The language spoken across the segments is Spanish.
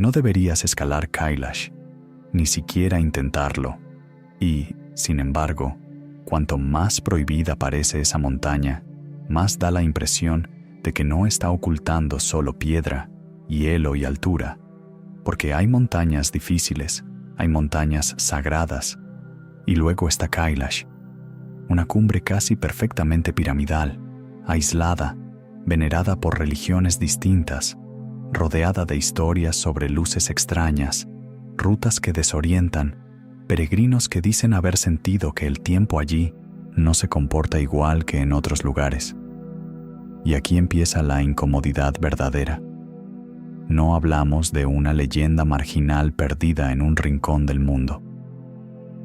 No deberías escalar Kailash, ni siquiera intentarlo. Y, sin embargo, cuanto más prohibida parece esa montaña, más da la impresión de que no está ocultando solo piedra, hielo y altura, porque hay montañas difíciles, hay montañas sagradas, y luego está Kailash, una cumbre casi perfectamente piramidal, aislada, venerada por religiones distintas, rodeada de historias sobre luces extrañas, rutas que desorientan, peregrinos que dicen haber sentido que el tiempo allí no se comporta igual que en otros lugares. Y aquí empieza la incomodidad verdadera. No hablamos de una leyenda marginal perdida en un rincón del mundo.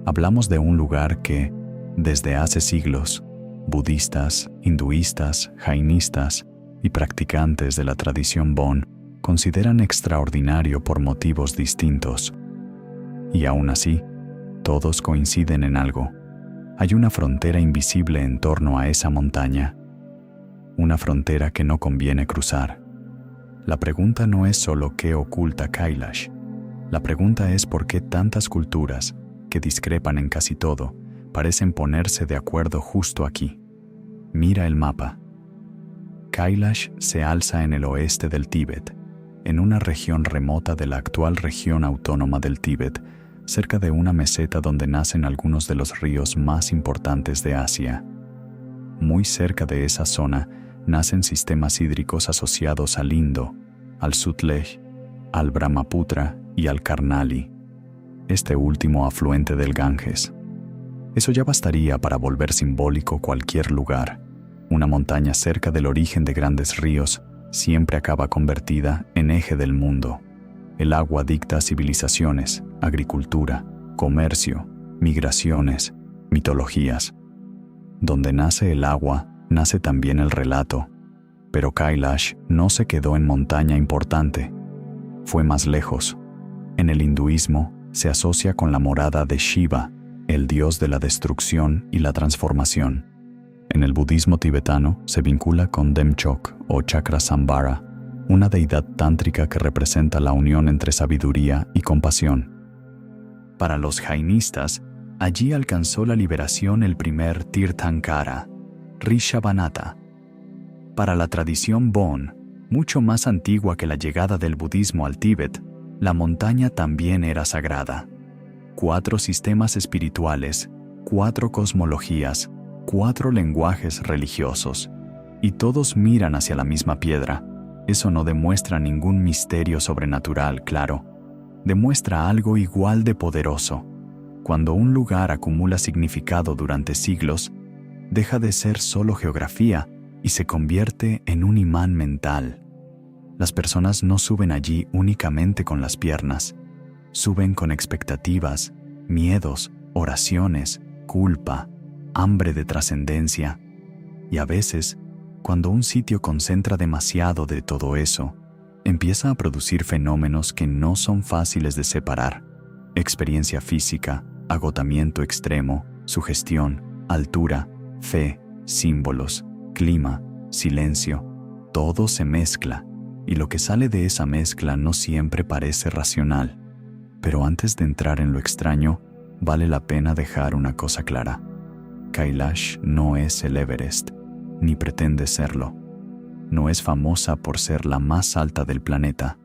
Hablamos de un lugar que, desde hace siglos, budistas, hinduistas, jainistas y practicantes de la tradición Bon consideran extraordinario por motivos distintos. Y aún así, todos coinciden en algo. Hay una frontera invisible en torno a esa montaña, una frontera que no conviene cruzar. La pregunta no es solo qué oculta Kailash. La pregunta es por qué tantas culturas, que discrepan en casi todo, parecen ponerse de acuerdo justo aquí. Mira el mapa. Kailash se alza en el oeste del Tíbet, en una región remota de la actual región autónoma del Tíbet, cerca de una meseta donde nacen algunos de los ríos más importantes de Asia. Muy cerca de esa zona nacen sistemas hídricos asociados al Indo, al Sutlej, al Brahmaputra y al Karnali, este último afluente del Ganges. Eso ya bastaría para volver simbólico cualquier lugar. Una montaña cerca del origen de grandes ríos siempre acaba convertida en eje del mundo. El agua dicta civilizaciones, agricultura, comercio, migraciones, mitologías. Donde nace el agua, nace también el relato. Pero Kailash no se quedó en montaña importante. Fue más lejos. En el hinduismo se asocia con la morada de Shiva, el dios de la destrucción y la transformación. En el budismo tibetano se vincula con Demchok o Chakrasambhara, una deidad tántrica que representa la unión entre sabiduría y compasión. Para los jainistas, allí alcanzó la liberación el primer Tirthankara, Rishabhanata. Para la tradición Bon, mucho más antigua que la llegada del budismo al Tíbet, la montaña también era sagrada. 4 sistemas espirituales, 4 cosmologías, 4 lenguajes religiosos, y todos miran hacia la misma piedra. Eso no demuestra ningún misterio sobrenatural, claro. Demuestra algo igual de poderoso. Cuando un lugar acumula significado durante siglos, deja de ser solo geografía y se convierte en un imán mental. Las personas no suben allí únicamente con las piernas. Suben con expectativas, miedos, oraciones, culpa, hambre de trascendencia. Y a veces, cuando un sitio concentra demasiado de todo eso, empieza a producir fenómenos que no son fáciles de separar. Experiencia física, agotamiento extremo, sugestión, altura, fe, símbolos, clima, silencio. Todo se mezcla, y lo que sale de esa mezcla no siempre parece racional. Pero antes de entrar en lo extraño, vale la pena dejar una cosa clara. Kailash no es el Everest, ni pretende serlo. No es famosa por ser la más alta del planeta.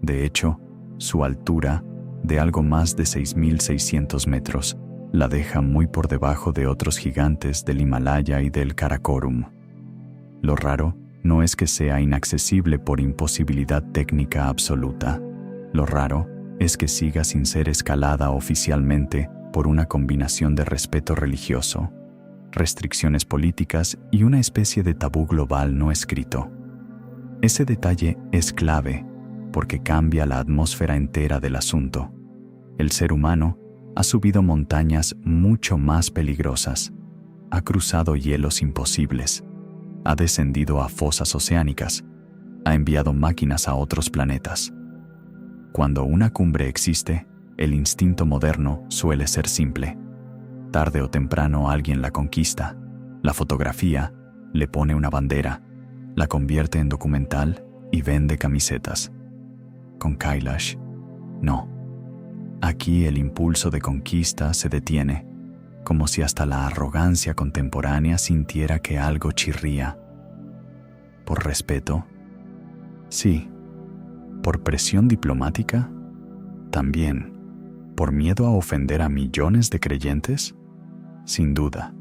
De hecho, su altura, de algo más de 6.600 metros, la deja muy por debajo de otros gigantes del Himalaya y del Karakorum. Lo raro no es que sea inaccesible por imposibilidad técnica absoluta. Lo raro es que siga sin ser escalada oficialmente por una combinación de respeto religioso, restricciones políticas y una especie de tabú global no escrito. Ese detalle es clave porque cambia la atmósfera entera del asunto. El ser humano ha subido montañas mucho más peligrosas, ha cruzado hielos imposibles, ha descendido a fosas oceánicas, ha enviado máquinas a otros planetas. Cuando una cumbre existe, el instinto moderno suele ser simple. Tarde o temprano alguien la conquista, la fotografía, le pone una bandera, la convierte en documental y vende camisetas. con Kailash. No. Aquí el impulso de conquista se detiene, como si hasta la arrogancia contemporánea sintiera que algo chirría. ¿Por respeto? Sí. ¿Por presión diplomática? También. ¿Por miedo a ofender a millones de creyentes? Sin duda.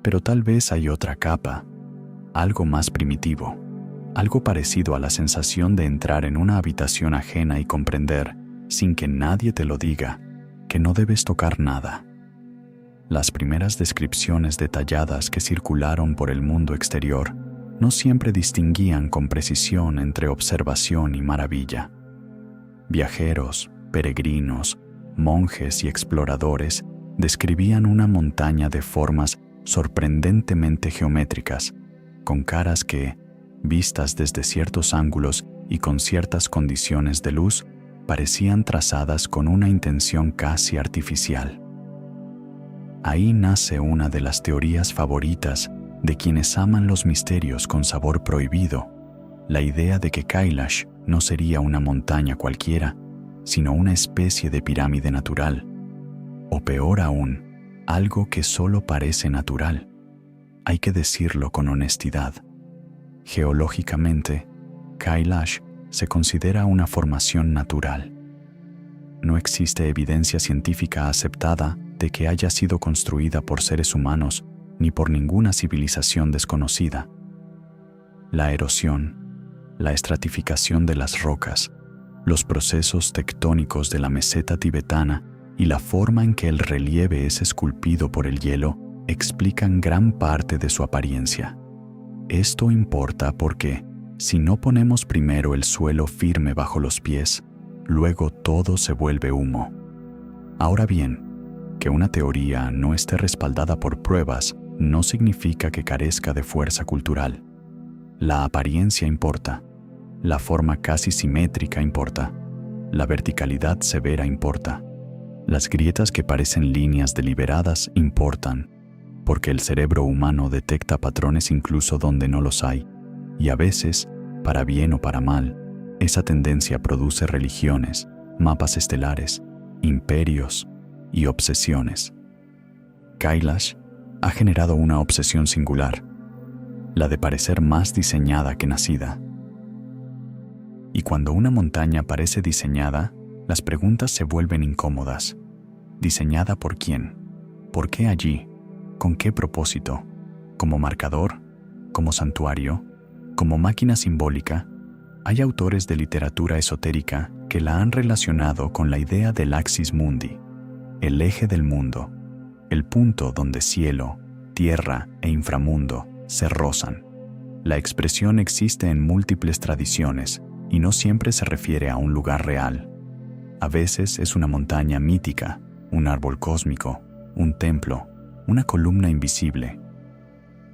Pero tal vez hay otra capa, algo más primitivo, algo parecido a la sensación de entrar en una habitación ajena y comprender, sin que nadie te lo diga, que no debes tocar nada. Las primeras descripciones detalladas que circularon por el mundo exterior no siempre distinguían con precisión entre observación y maravilla. Viajeros, peregrinos, monjes y exploradores describían una montaña de formas sorprendentemente geométricas, con caras que, vistas desde ciertos ángulos y con ciertas condiciones de luz, parecían trazadas con una intención casi artificial. Ahí nace una de las teorías favoritas de quienes aman los misterios con sabor prohibido, la idea de que Kailash no sería una montaña cualquiera, sino una especie de pirámide natural, o peor aún, algo que solo parece natural. Hay que decirlo con honestidad. Geológicamente, Kailash se considera una formación natural. No existe evidencia científica aceptada de que haya sido construida por seres humanos ni por ninguna civilización desconocida. La erosión, la estratificación de las rocas, los procesos tectónicos de la meseta tibetana y la forma en que el relieve es esculpido por el hielo explican gran parte de su apariencia. Esto importa porque, si no ponemos primero el suelo firme bajo los pies, luego todo se vuelve humo. Ahora bien, que una teoría no esté respaldada por pruebas no significa que carezca de fuerza cultural. La apariencia importa, la forma casi simétrica importa, la verticalidad severa importa, las grietas que parecen líneas deliberadas importan, porque el cerebro humano detecta patrones incluso donde no los hay, y a veces, para bien o para mal, esa tendencia produce religiones, mapas estelares, imperios y obsesiones. Kailash ha generado una obsesión singular, la de parecer más diseñada que nacida. Y cuando una montaña parece diseñada, las preguntas se vuelven incómodas. ¿Diseñada por quién? ¿Por qué allí? ¿Con qué propósito? ¿Como marcador? ¿Como santuario? ¿Como máquina simbólica? Hay autores de literatura esotérica que la han relacionado con la idea del axis mundi, el eje del mundo, el punto donde cielo, tierra e inframundo se rozan. La expresión existe en múltiples tradiciones y no siempre se refiere a un lugar real. A veces es una montaña mítica, un árbol cósmico, un templo, una columna invisible.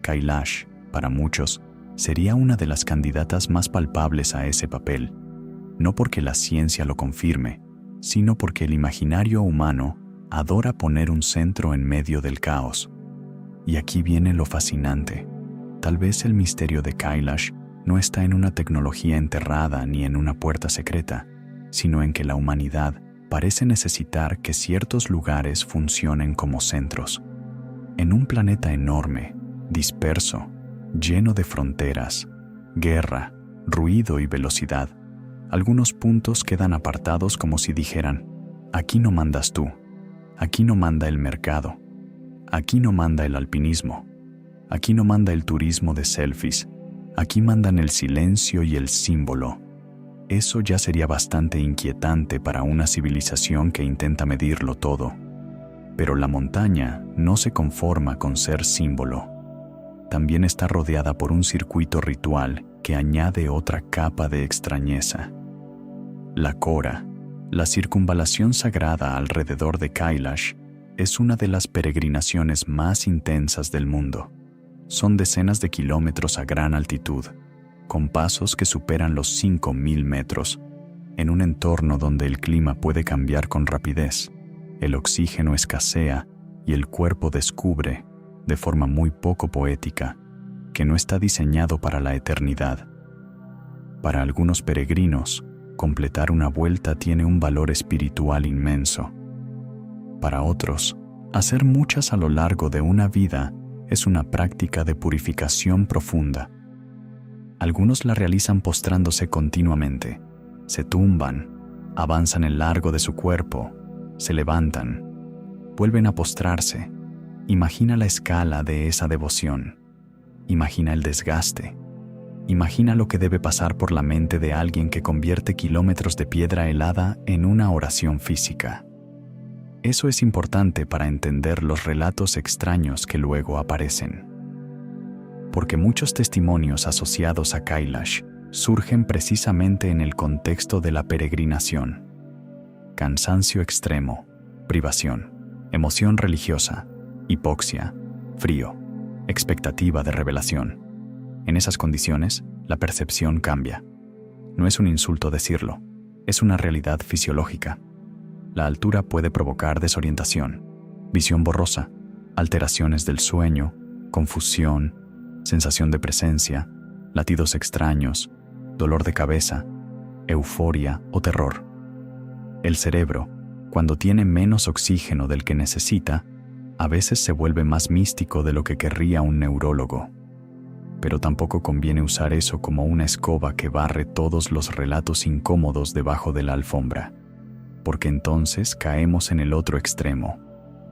Kailash, para muchos, sería una de las candidatas más palpables a ese papel, no porque la ciencia lo confirme, sino porque el imaginario humano adora poner un centro en medio del caos. Y aquí viene lo fascinante. Tal vez el misterio de Kailash no está en una tecnología enterrada ni en una puerta secreta, sino en que la humanidad parece necesitar que ciertos lugares funcionen como centros. En un planeta enorme, disperso, lleno de fronteras, guerra, ruido y velocidad, algunos puntos quedan apartados como si dijeran: aquí no mandas tú, aquí no manda el mercado, aquí no manda el alpinismo, aquí no manda el turismo de selfies, aquí mandan el silencio y el símbolo. Eso ya sería bastante inquietante para una civilización que intenta medirlo todo. Pero la montaña no se conforma con ser símbolo. También está rodeada por un circuito ritual que añade otra capa de extrañeza. La Kora, la circunvalación sagrada alrededor de Kailash, es una de las peregrinaciones más intensas del mundo. Son decenas de kilómetros a gran altitud, con pasos que superan los 5.000 metros, en un entorno donde el clima puede cambiar con rapidez, el oxígeno escasea y el cuerpo descubre, de forma muy poco poética, que no está diseñado para la eternidad. Para algunos peregrinos, completar una vuelta tiene un valor espiritual inmenso. Para otros, hacer muchas a lo largo de una vida es una práctica de purificación profunda. Algunos la realizan postrándose continuamente. Se tumban, avanzan el largo de su cuerpo, se levantan, vuelven a postrarse. Imagina la escala de esa devoción. Imagina el desgaste. Imagina lo que debe pasar por la mente de alguien que convierte kilómetros de piedra helada en una oración física. Eso es importante para entender los relatos extraños que luego aparecen. Porque muchos testimonios asociados a Kailash surgen precisamente en el contexto de la peregrinación. Cansancio extremo, privación, emoción religiosa, hipoxia, frío, expectativa de revelación. En esas condiciones, la percepción cambia. No es un insulto decirlo, es una realidad fisiológica. La altura puede provocar desorientación, visión borrosa, alteraciones del sueño, confusión, sensación de presencia, latidos extraños, dolor de cabeza, euforia o terror. El cerebro, cuando tiene menos oxígeno del que necesita, a veces se vuelve más místico de lo que querría un neurólogo. Pero tampoco conviene usar eso como una escoba que barre todos los relatos incómodos debajo de la alfombra, porque entonces caemos en el otro extremo,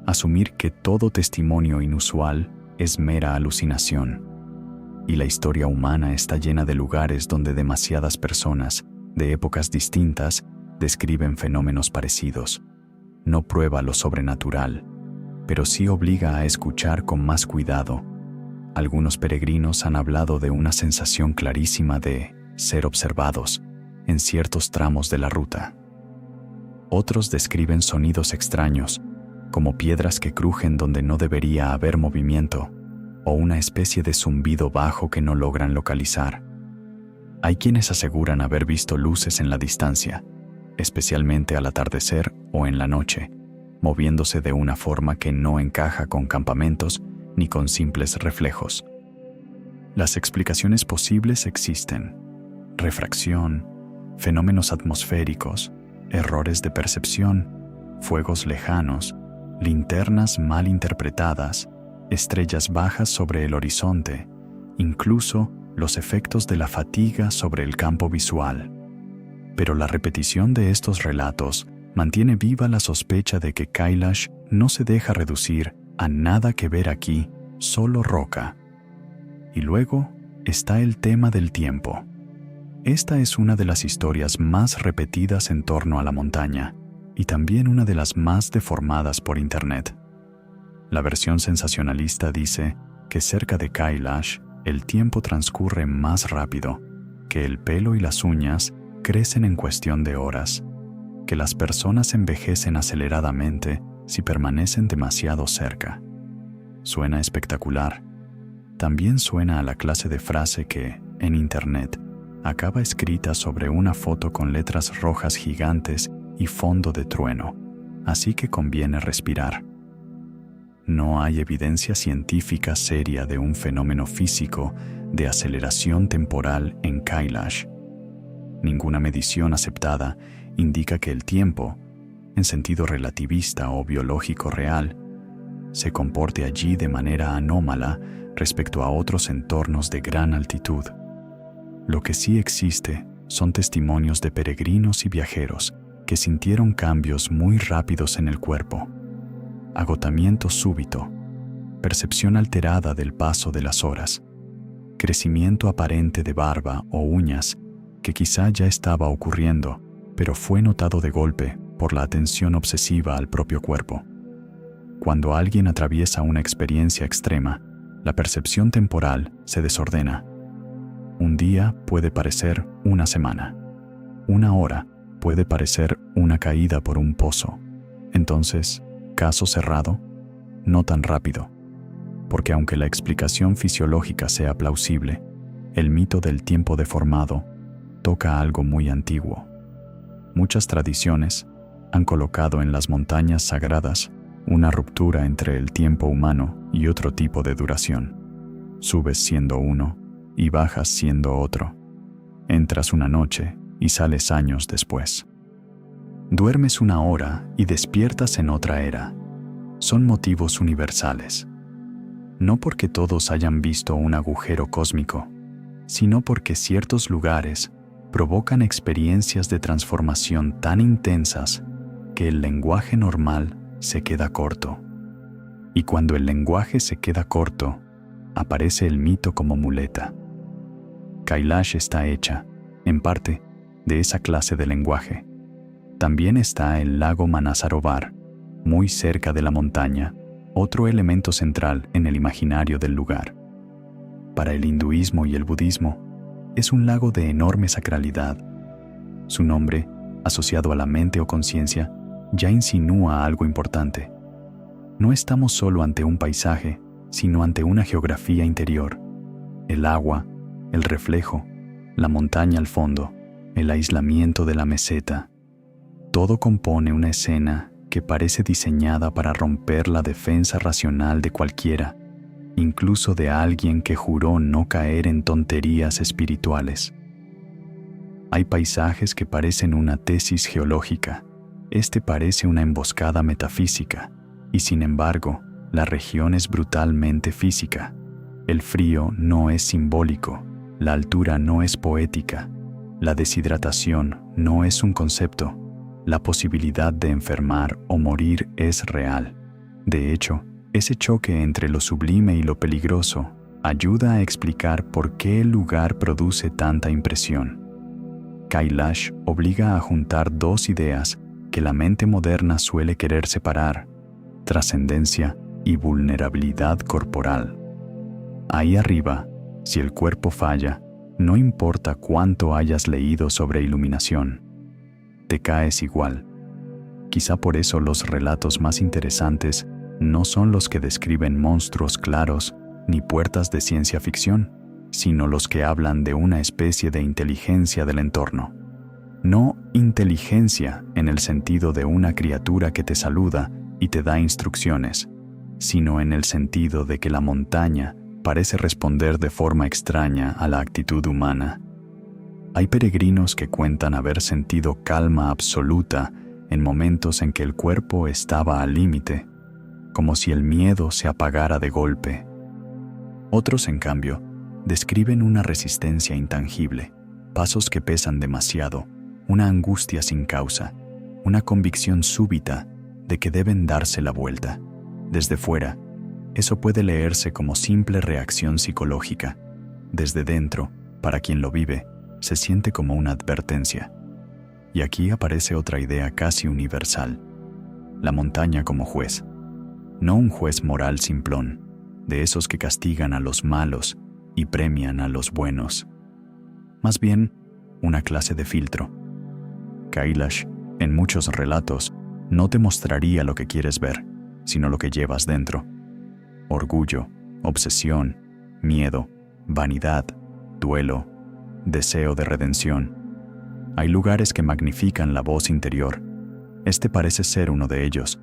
asumir que todo testimonio inusual es mera alucinación. Y la historia humana está llena de lugares donde demasiadas personas, de épocas distintas, describen fenómenos parecidos. No prueba lo sobrenatural, pero sí obliga a escuchar con más cuidado. Algunos peregrinos han hablado de una sensación clarísima de ser observados en ciertos tramos de la ruta. Otros describen sonidos extraños, como piedras que crujen donde no debería haber movimiento, o una especie de zumbido bajo que no logran localizar. Hay quienes aseguran haber visto luces en la distancia, especialmente al atardecer o en la noche, moviéndose de una forma que no encaja con campamentos ni con simples reflejos. Las explicaciones posibles existen: refracción, fenómenos atmosféricos, errores de percepción, fuegos lejanos, linternas mal interpretadas, estrellas bajas sobre el horizonte, incluso los efectos de la fatiga sobre el campo visual. Pero la repetición de estos relatos mantiene viva la sospecha de que Kailash no se deja reducir a nada que ver aquí, solo roca. Y luego está el tema del tiempo. Esta es una de las historias más repetidas en torno a la montaña y también una de las más deformadas por Internet. La versión sensacionalista dice que cerca de Kailash el tiempo transcurre más rápido, que el pelo y las uñas crecen en cuestión de horas, que las personas envejecen aceleradamente si permanecen demasiado cerca. Suena espectacular. También suena a la clase de frase que, en Internet, acaba escrita sobre una foto con letras rojas gigantes y fondo de trueno, así que conviene respirar. No hay evidencia científica seria de un fenómeno físico de aceleración temporal en Kailash. Ninguna medición aceptada indica que el tiempo, en sentido relativista o biológico real, se comporte allí de manera anómala respecto a otros entornos de gran altitud. Lo que sí existe son testimonios de peregrinos y viajeros que sintieron cambios muy rápidos en el cuerpo: agotamiento súbito, percepción alterada del paso de las horas, crecimiento aparente de barba o uñas que quizá ya estaba ocurriendo, pero fue notado de golpe por la atención obsesiva al propio cuerpo. Cuando alguien atraviesa una experiencia extrema, la percepción temporal se desordena. Un día puede parecer una semana. Una hora puede parecer una caída por un pozo. Entonces, caso cerrado, no tan rápido, porque aunque la explicación fisiológica sea plausible, el mito del tiempo deformado toca algo muy antiguo. Muchas tradiciones han colocado en las montañas sagradas una ruptura entre el tiempo humano y otro tipo de duración. Subes siendo uno y bajas siendo otro. Entras una noche y sales años después. Duermes una hora y despiertas en otra era. Son motivos universales. No porque todos hayan visto un agujero cósmico, sino porque ciertos lugares provocan experiencias de transformación tan intensas que el lenguaje normal se queda corto. Y cuando el lenguaje se queda corto, aparece el mito como muleta. Kailash está hecha, en parte, de esa clase de lenguaje. También está el lago Manasarovar, muy cerca de la montaña, otro elemento central en el imaginario del lugar. Para el hinduismo y el budismo, es un lago de enorme sacralidad. Su nombre, asociado a la mente o conciencia, ya insinúa algo importante. No estamos solo ante un paisaje, sino ante una geografía interior. El agua, el reflejo, la montaña al fondo, el aislamiento de la meseta. Todo compone una escena que parece diseñada para romper la defensa racional de cualquiera, incluso de alguien que juró no caer en tonterías espirituales. Hay paisajes que parecen una tesis geológica, este parece una emboscada metafísica, y sin embargo, la región es brutalmente física. El frío no es simbólico, la altura no es poética, la deshidratación no es un concepto, la posibilidad de enfermar o morir es real. De hecho, ese choque entre lo sublime y lo peligroso ayuda a explicar por qué el lugar produce tanta impresión. Kailash obliga a juntar dos ideas que la mente moderna suele querer separar: trascendencia y vulnerabilidad corporal. Ahí arriba, si el cuerpo falla, no importa cuánto hayas leído sobre iluminación, te caes igual. Quizá por eso los relatos más interesantes no son los que describen monstruos claros ni puertas de ciencia ficción, sino los que hablan de una especie de inteligencia del entorno. No inteligencia en el sentido de una criatura que te saluda y te da instrucciones, sino en el sentido de que la montaña parece responder de forma extraña a la actitud humana. Hay peregrinos que cuentan haber sentido calma absoluta en momentos en que el cuerpo estaba al límite, como si el miedo se apagara de golpe. Otros, en cambio, describen una resistencia intangible, pasos que pesan demasiado, una angustia sin causa, una convicción súbita de que deben darse la vuelta. Desde fuera, eso puede leerse como simple reacción psicológica. Desde dentro, para quien lo vive, se siente como una advertencia. Y aquí aparece otra idea casi universal: la montaña como juez. No un juez moral simplón, de esos que castigan a los malos y premian a los buenos. Más bien, una clase de filtro. Kailash, en muchos relatos, no te mostraría lo que quieres ver, sino lo que llevas dentro. Orgullo, obsesión, miedo, vanidad, duelo, deseo de redención. Hay lugares que magnifican la voz interior. Este parece ser uno de ellos.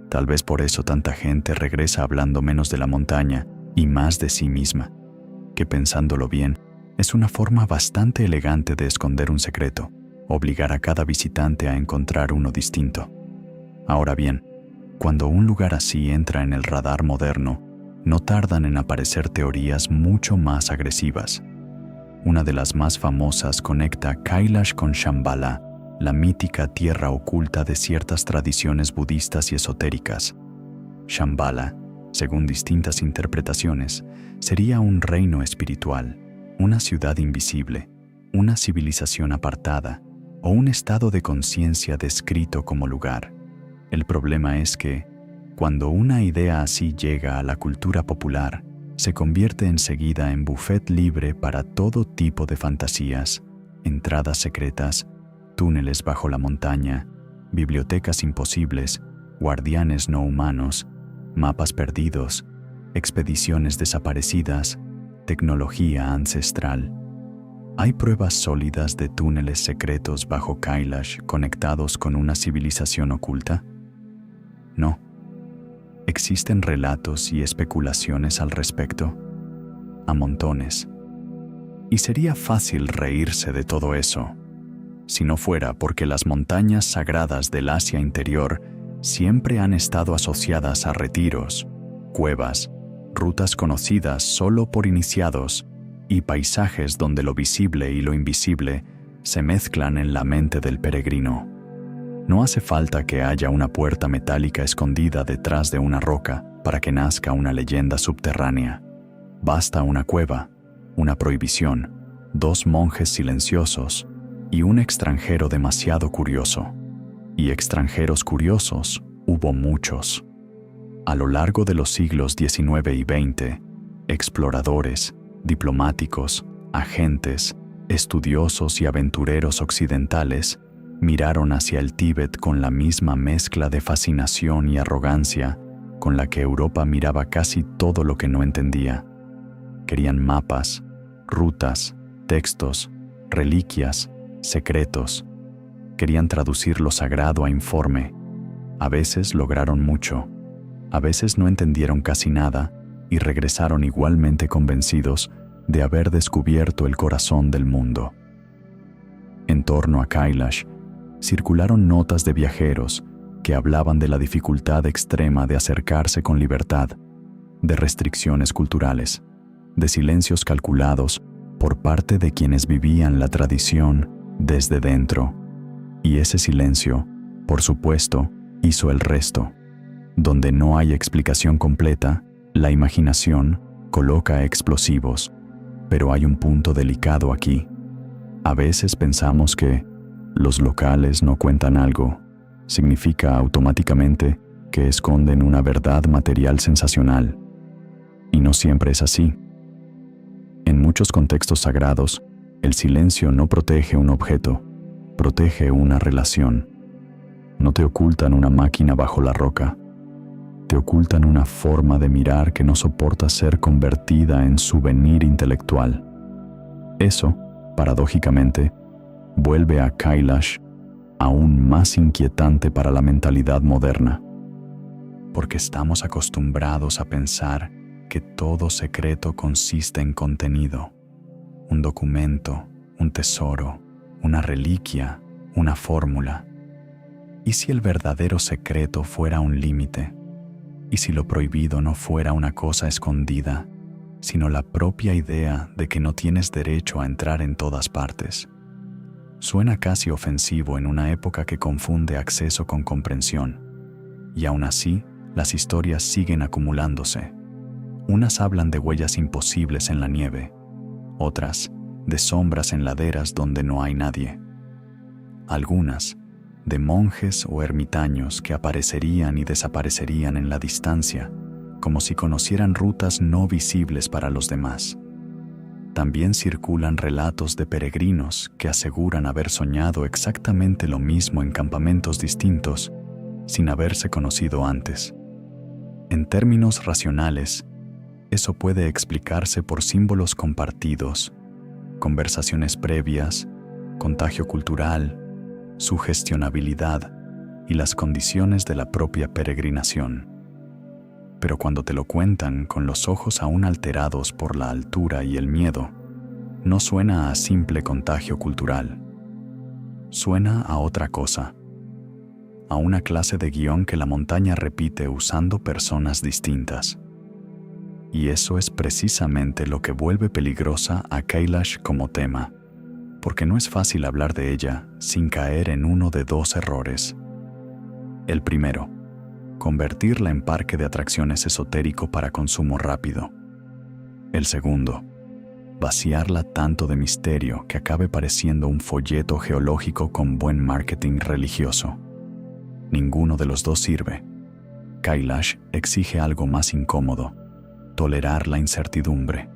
Tal vez por eso tanta gente regresa hablando menos de la montaña y más de sí misma, que pensándolo bien, es una forma bastante elegante de esconder un secreto, obligar a cada visitante a encontrar uno distinto. Ahora bien, cuando un lugar así entra en el radar moderno, no tardan en aparecer teorías mucho más agresivas. Una de las más famosas conecta Kailash con Shambhala, la mítica tierra oculta de ciertas tradiciones budistas y esotéricas. Shambhala, según distintas interpretaciones, sería un reino espiritual, una ciudad invisible, una civilización apartada o un estado de conciencia descrito como lugar. El problema es que, cuando una idea así llega a la cultura popular, se convierte enseguida en buffet libre para todo tipo de fantasías, entradas secretas, túneles bajo la montaña, bibliotecas imposibles, guardianes no humanos, mapas perdidos, expediciones desaparecidas, tecnología ancestral. ¿Hay pruebas sólidas de túneles secretos bajo Kailash conectados con una civilización oculta? No. ¿Existen relatos y especulaciones al respecto? A montones. Y sería fácil reírse de todo eso. si no fuera porque las montañas sagradas del Asia interior siempre han estado asociadas a retiros, cuevas, rutas conocidas solo por iniciados y paisajes donde lo visible y lo invisible se mezclan en la mente del peregrino. No hace falta que haya una puerta metálica escondida detrás de una roca para que nazca una leyenda subterránea. Basta una cueva, una prohibición, 2 monjes silenciosos y un extranjero demasiado curioso. Y extranjeros curiosos hubo muchos. A lo largo de los siglos XIX y XX, exploradores, diplomáticos, agentes, estudiosos y aventureros occidentales miraron hacia el Tíbet con la misma mezcla de fascinación y arrogancia con la que Europa miraba casi todo lo que no entendía. Querían mapas, rutas, textos, reliquias, secretos. Querían traducir lo sagrado a informe. A veces lograron mucho, a veces no entendieron casi nada y regresaron igualmente convencidos de haber descubierto el corazón del mundo. En torno a Kailash, circularon notas de viajeros que hablaban de la dificultad extrema de acercarse con libertad, de restricciones culturales, de silencios calculados por parte de quienes vivían la tradición desde dentro. Y ese silencio, por supuesto, hizo el resto. Donde no hay explicación completa, la imaginación coloca explosivos. Pero hay un punto delicado aquí. A veces pensamos que los locales no cuentan algo. Significa automáticamente que esconden una verdad material sensacional. Y no siempre es así. En muchos contextos sagrados, el silencio no protege un objeto, protege una relación. No te ocultan una máquina bajo la roca. Te ocultan una forma de mirar que no soporta ser convertida en souvenir intelectual. Eso, paradójicamente, vuelve a Kailash aún más inquietante para la mentalidad moderna, porque estamos acostumbrados a pensar que todo secreto consiste en contenido, un documento, un tesoro, una reliquia, una fórmula. ¿Y si el verdadero secreto fuera un límite? ¿Y si lo prohibido no fuera una cosa escondida, sino la propia idea de que no tienes derecho a entrar en todas partes? Suena casi ofensivo en una época que confunde acceso con comprensión, y aún así, las historias siguen acumulándose. Unas hablan de huellas imposibles en la nieve, otras de sombras en laderas donde no hay nadie. Algunas de monjes o ermitaños que aparecerían y desaparecerían en la distancia, como si conocieran rutas no visibles para los demás. También circulan relatos de peregrinos que aseguran haber soñado exactamente lo mismo en campamentos distintos, sin haberse conocido antes. En términos racionales, eso puede explicarse por símbolos compartidos, conversaciones previas, contagio cultural, sugestionabilidad y las condiciones de la propia peregrinación. Pero cuando te lo cuentan con los ojos aún alterados por la altura y el miedo, no suena a simple contagio cultural. Suena a otra cosa, a una clase de guión que la montaña repite usando personas distintas. Y eso es precisamente lo que vuelve peligrosa a Kailash como tema, porque no es fácil hablar de ella sin caer en uno de 2 errores. El primero, convertirla en parque de atracciones esotérico para consumo rápido. El segundo, vaciarla tanto de misterio que acabe pareciendo un folleto geológico con buen marketing religioso. Ninguno de los 2 sirve. Kailash exige algo más incómodo: tolerar la incertidumbre.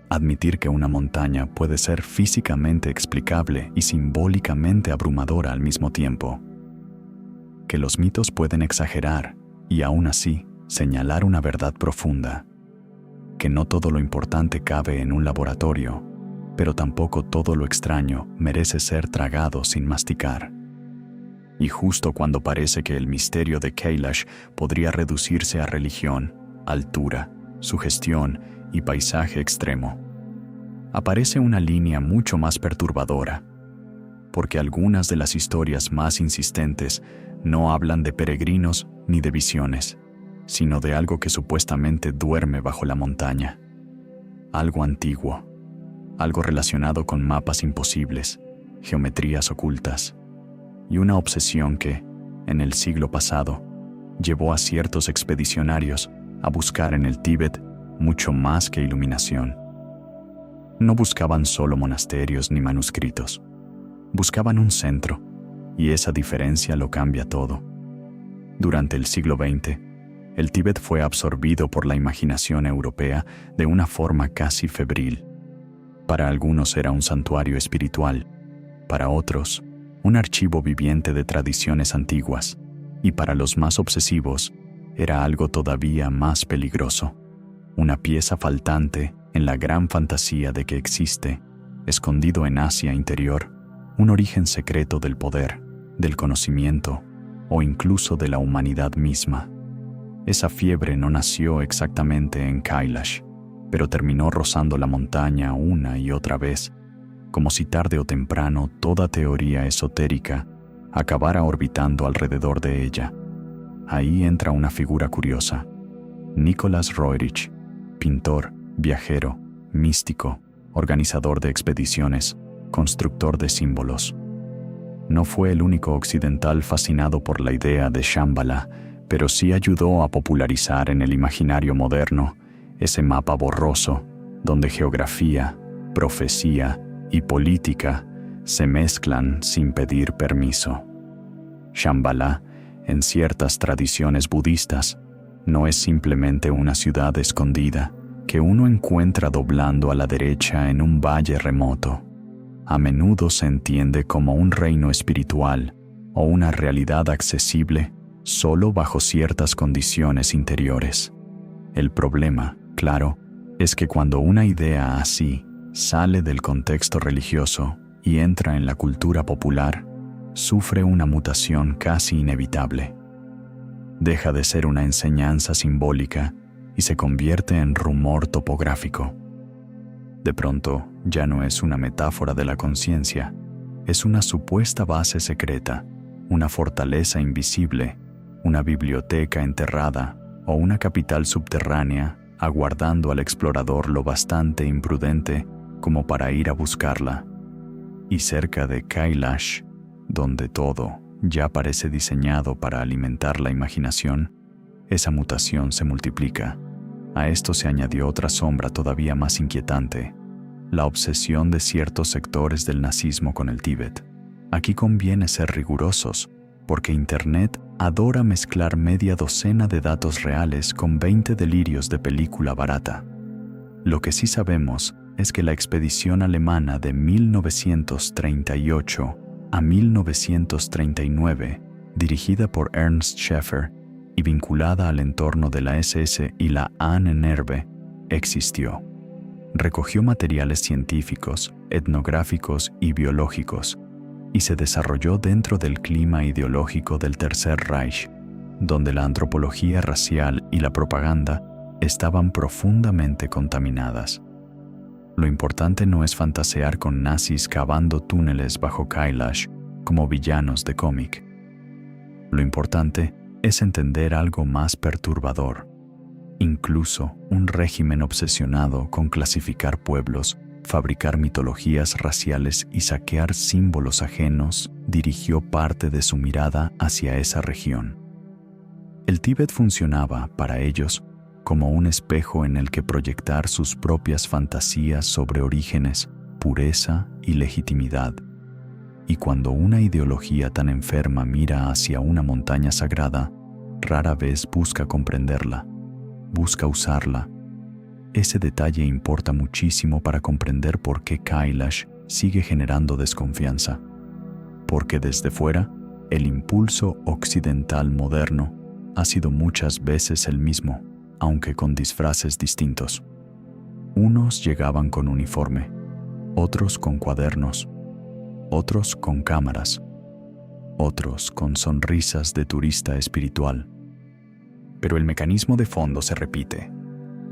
Admitir que una montaña puede ser físicamente explicable y simbólicamente abrumadora al mismo tiempo. Que los mitos pueden exagerar y aún así señalar una verdad profunda. Que no todo lo importante cabe en un laboratorio, pero tampoco todo lo extraño merece ser tragado sin masticar. Y justo cuando parece que el misterio de Kailash podría reducirse a religión, altura, sugestión y paisaje extremo, aparece una línea mucho más perturbadora. porque algunas de las historias más insistentes no hablan de peregrinos ni de visiones, sino de algo que supuestamente duerme bajo la montaña. Algo antiguo, algo relacionado con mapas imposibles, geometrías ocultas, y una obsesión que, en el siglo pasado, llevó a ciertos expedicionarios a buscar en el Tíbet mucho más que iluminación. No buscaban solo monasterios ni manuscritos. Buscaban un centro, y esa diferencia lo cambia todo. Durante el siglo XX, el Tíbet fue absorbido por la imaginación europea de una forma casi febril. Para algunos era un santuario espiritual, para otros, un archivo viviente de tradiciones antiguas, y para los más obsesivos, era algo todavía más peligroso, una pieza faltante en la gran fantasía de que existe, escondido en Asia interior, un origen secreto del poder, del conocimiento o incluso de la humanidad misma. Esa fiebre no nació exactamente en Kailash, pero terminó rozando la montaña una y otra vez, como si tarde o temprano toda teoría esotérica acabara orbitando alrededor de ella. Ahí entra una figura curiosa: Nicholas Roerich, pintor, viajero, místico, organizador de expediciones, constructor de símbolos. No fue el único occidental fascinado por la idea de Shambhala, pero sí ayudó a popularizar en el imaginario moderno ese mapa borroso donde geografía, profecía y política se mezclan sin pedir permiso. Shambhala, en ciertas tradiciones budistas, no es simplemente una ciudad escondida que uno encuentra doblando a la derecha en un valle remoto. A menudo se entiende como un reino espiritual o una realidad accesible solo bajo ciertas condiciones interiores. El problema, claro, es que cuando una idea así sale del contexto religioso y entra en la cultura popular, sufre una mutación casi inevitable. Deja de ser una enseñanza simbólica y se convierte en rumor topográfico. De pronto, ya no es una metáfora de la conciencia, es una supuesta base secreta, una fortaleza invisible, una biblioteca enterrada o una capital subterránea aguardando al explorador lo bastante imprudente como para ir a buscarla. Y cerca de Kailash, donde todo ya parece diseñado para alimentar la imaginación, esa mutación se multiplica. A esto se añadió otra sombra todavía más inquietante: la obsesión de ciertos sectores del nazismo con el Tíbet. Aquí conviene ser rigurosos, porque Internet adora mezclar media docena de datos reales con 20 delirios de película barata. Lo que sí sabemos es que la expedición alemana de 1938 a 1939, dirigida por Ernst Schäfer y vinculada al entorno de la SS y la Ahnenerbe, existió. Recogió materiales científicos, etnográficos y biológicos, y se desarrolló dentro del clima ideológico del Tercer Reich, donde la antropología racial y la propaganda estaban profundamente contaminadas. Lo importante no es fantasear con nazis cavando túneles bajo Kailash como villanos de cómic. Lo importante es entender algo más perturbador. Incluso un régimen obsesionado con clasificar pueblos, fabricar mitologías raciales y saquear símbolos ajenos dirigió parte de su mirada hacia esa región. El Tíbet funcionaba, para ellos, como un espejo en el que proyectar sus propias fantasías sobre orígenes, pureza y legitimidad. Y cuando una ideología tan enferma mira hacia una montaña sagrada, rara vez busca comprenderla, busca usarla. Ese detalle importa muchísimo para comprender por qué Kailash sigue generando desconfianza. Porque desde fuera, el impulso occidental moderno ha sido muchas veces el mismo, aunque con disfraces distintos. Unos llegaban con uniforme, otros con cuadernos, otros con cámaras, otros con sonrisas de turista espiritual. Pero el mecanismo de fondo se repite: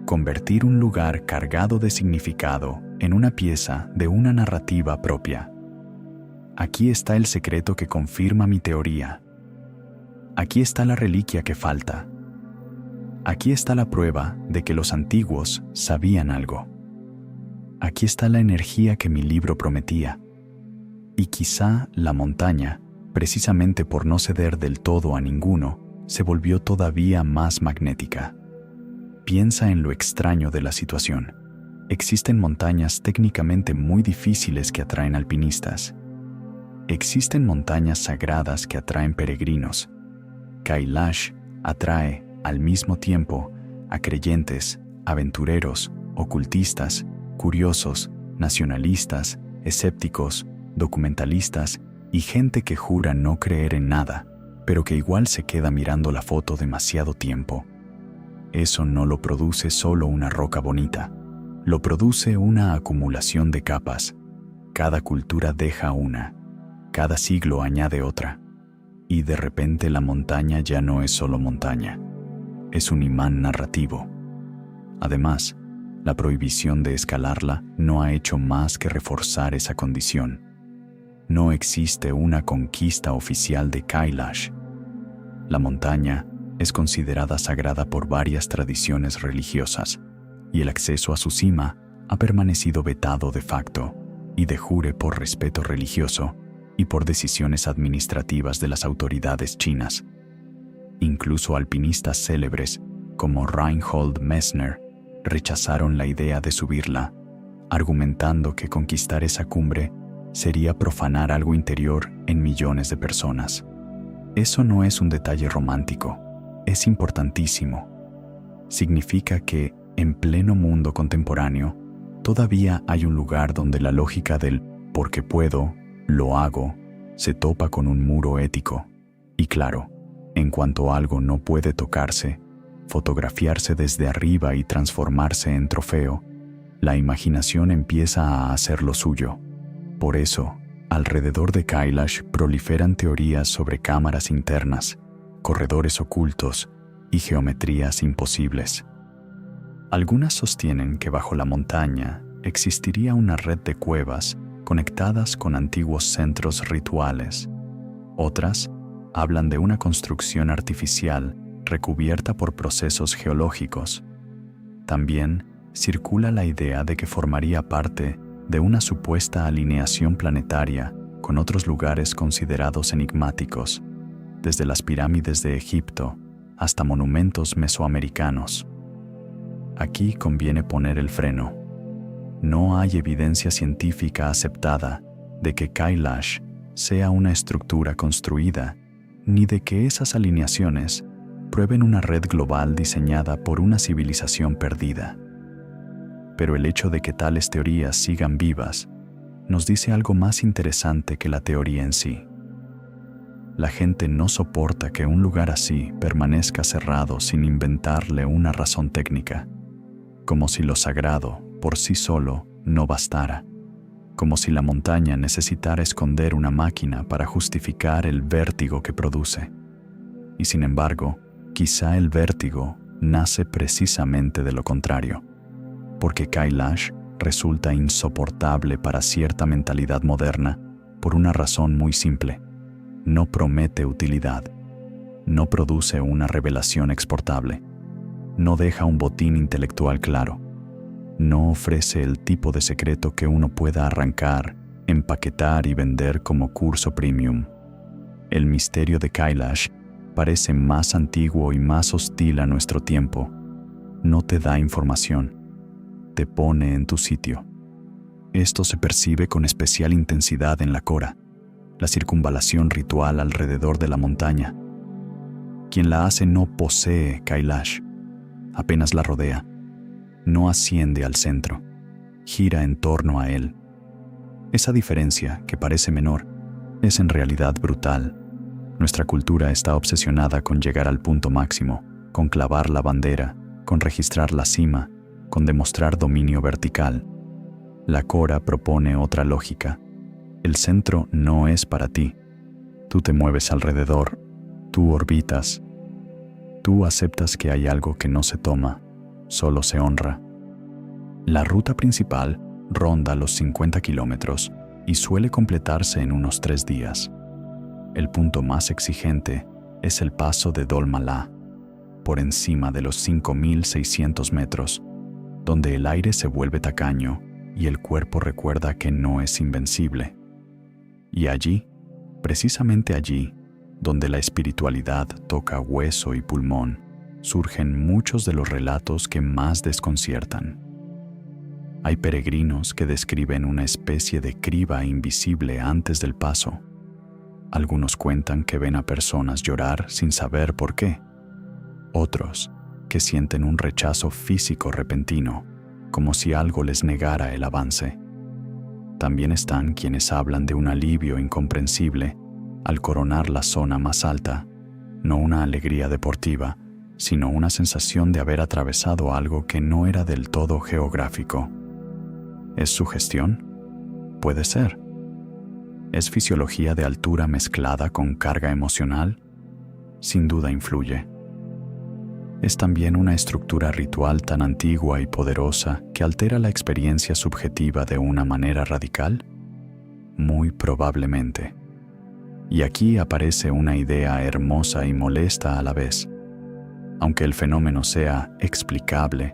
convertir un lugar cargado de significado en una pieza de una narrativa propia. Aquí está el secreto que confirma mi teoría. Aquí está la reliquia que falta. Aquí está la prueba de que los antiguos sabían algo. Aquí está la energía que mi libro prometía. Y quizá la montaña, precisamente por no ceder del todo a ninguno, se volvió todavía más magnética. Piensa en lo extraño de la situación. Existen montañas técnicamente muy difíciles que atraen alpinistas. Existen montañas sagradas que atraen peregrinos. Kailash atrae, al mismo tiempo, a creyentes, aventureros, ocultistas, curiosos, nacionalistas, escépticos, documentalistas y gente que jura no creer en nada, pero que igual se queda mirando la foto demasiado tiempo. Eso no lo produce solo una roca bonita, lo produce una acumulación de capas. Cada cultura deja una, cada siglo añade otra, y de repente la montaña ya no es solo montaña, es un imán narrativo. Además, la prohibición de escalarla no ha hecho más que reforzar esa condición. No existe una conquista oficial de Kailash. La montaña es considerada sagrada por varias tradiciones religiosas, y el acceso a su cima ha permanecido vetado de facto y de jure por respeto religioso y por decisiones administrativas de las autoridades chinas. Incluso alpinistas célebres como Reinhold Messner rechazaron la idea de subirla, argumentando que conquistar esa cumbre sería profanar algo interior en millones de personas. Eso no es un detalle romántico, es importantísimo. Significa que, en pleno mundo contemporáneo, todavía hay un lugar donde la lógica del «porque puedo, lo hago» se topa con un muro ético. Y claro, en cuanto algo no puede tocarse, fotografiarse desde arriba y transformarse en trofeo, la imaginación empieza a hacer lo suyo. Por eso, alrededor de Kailash proliferan teorías sobre cámaras internas, corredores ocultos y geometrías imposibles. Algunas sostienen que bajo la montaña existiría una red de cuevas conectadas con antiguos centros rituales. Otras hablan de una construcción artificial recubierta por procesos geológicos. También circula la idea de que formaría parte de una supuesta alineación planetaria con otros lugares considerados enigmáticos, desde las pirámides de Egipto hasta monumentos mesoamericanos. Aquí conviene poner el freno. No hay evidencia científica aceptada de que Kailash sea una estructura construida, ni de que esas alineaciones prueben una red global diseñada por una civilización perdida. Pero el hecho de que tales teorías sigan vivas nos dice algo más interesante que la teoría en sí. La gente no soporta que un lugar así permanezca cerrado sin inventarle una razón técnica, como si lo sagrado, por sí solo, no bastara, como si la montaña necesitara esconder una máquina para justificar el vértigo que produce. Y sin embargo, quizá el vértigo nace precisamente de lo contrario, porque Kailash resulta insoportable para cierta mentalidad moderna por una razón muy simple. No promete utilidad, no produce una revelación exportable, no deja un botín intelectual claro, no ofrece el tipo de secreto que uno pueda arrancar, empaquetar y vender como curso premium. El misterio de Kailash parece más antiguo y más hostil a nuestro tiempo. No te da información, te pone en tu sitio. Esto se percibe con especial intensidad en la Kora, la circunvalación ritual alrededor de la montaña. Quien la hace no posee Kailash, apenas la rodea, no asciende al centro, gira en torno a él. Esa diferencia, que parece menor, es en realidad brutal. Nuestra cultura está obsesionada con llegar al punto máximo, con clavar la bandera, con registrar la cima, con demostrar dominio vertical. La Kora propone otra lógica. El centro no es para ti. Tú te mueves alrededor, tú orbitas. Tú aceptas que hay algo que no se toma, solo se honra. La ruta principal ronda los 50 kilómetros y suele completarse en unos 3 días. El punto más exigente es el paso de Dol Malá, por encima de los 5.600 metros, donde el aire se vuelve tacaño y el cuerpo recuerda que no es invencible. Y allí, precisamente allí, donde la espiritualidad toca hueso y pulmón, surgen muchos de los relatos que más desconciertan. Hay peregrinos que describen una especie de criba invisible antes del paso. Algunos cuentan que ven a personas llorar sin saber por qué. Otros que sienten un rechazo físico repentino, como si algo les negara el avance. También están quienes hablan de un alivio incomprensible al coronar la zona más alta, no una alegría deportiva, sino una sensación de haber atravesado algo que no era del todo geográfico. ¿Es sugestión? Puede ser. ¿Es fisiología de altura mezclada con carga emocional? Sin duda influye. ¿Es también una estructura ritual tan antigua y poderosa que altera la experiencia subjetiva de una manera radical? Muy probablemente. Y aquí aparece una idea hermosa y molesta a la vez. Aunque el fenómeno sea explicable,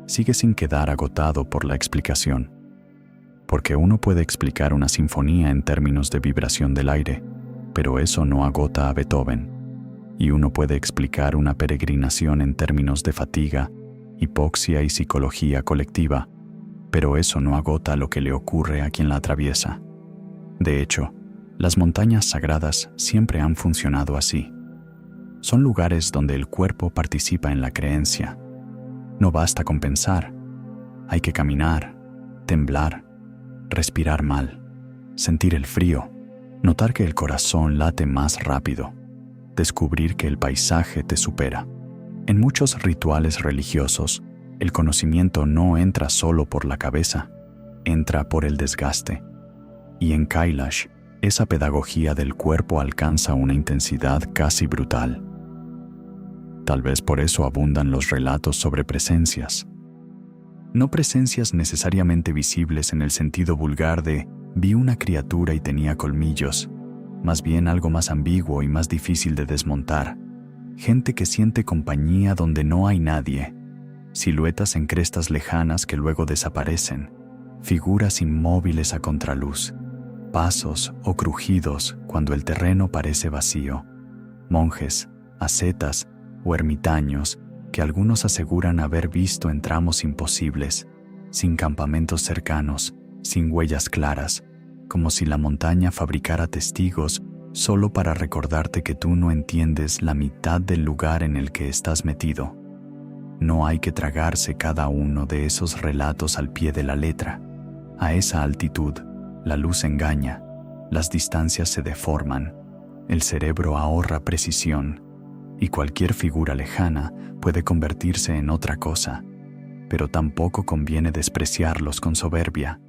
sigue sin quedar agotado por la explicación. Porque uno puede explicar una sinfonía en términos de vibración del aire, pero eso no agota a Beethoven. Y uno puede explicar una peregrinación en términos de fatiga, hipoxia y psicología colectiva, pero eso no agota lo que le ocurre a quien la atraviesa. De hecho, las montañas sagradas siempre han funcionado así. Son lugares donde el cuerpo participa en la creencia. No basta con pensar. Hay que caminar, temblar, respirar mal, sentir el frío, notar que el corazón late más rápido, descubrir que el paisaje te supera. En muchos rituales religiosos, el conocimiento no entra solo por la cabeza, entra por el desgaste. Y en Kailash, esa pedagogía del cuerpo alcanza una intensidad casi brutal. Tal vez por eso abundan los relatos sobre presencias. No presencias necesariamente visibles en el sentido vulgar de «vi una criatura y tenía colmillos», más bien algo más ambiguo y más difícil de desmontar. Gente que siente compañía donde no hay nadie, siluetas en crestas lejanas que luego desaparecen, figuras inmóviles a contraluz, pasos o crujidos cuando el terreno parece vacío, monjes, ascetas o ermitaños que algunos aseguran haber visto en tramos imposibles, sin campamentos cercanos, sin huellas claras, como si la montaña fabricara testigos solo para recordarte que tú no entiendes la mitad del lugar en el que estás metido. No hay que tragarse cada uno de esos relatos al pie de la letra. A esa altitud, la luz engaña, las distancias se deforman, el cerebro ahorra precisión, y cualquier figura lejana puede convertirse en otra cosa, pero tampoco conviene despreciarlos con soberbia,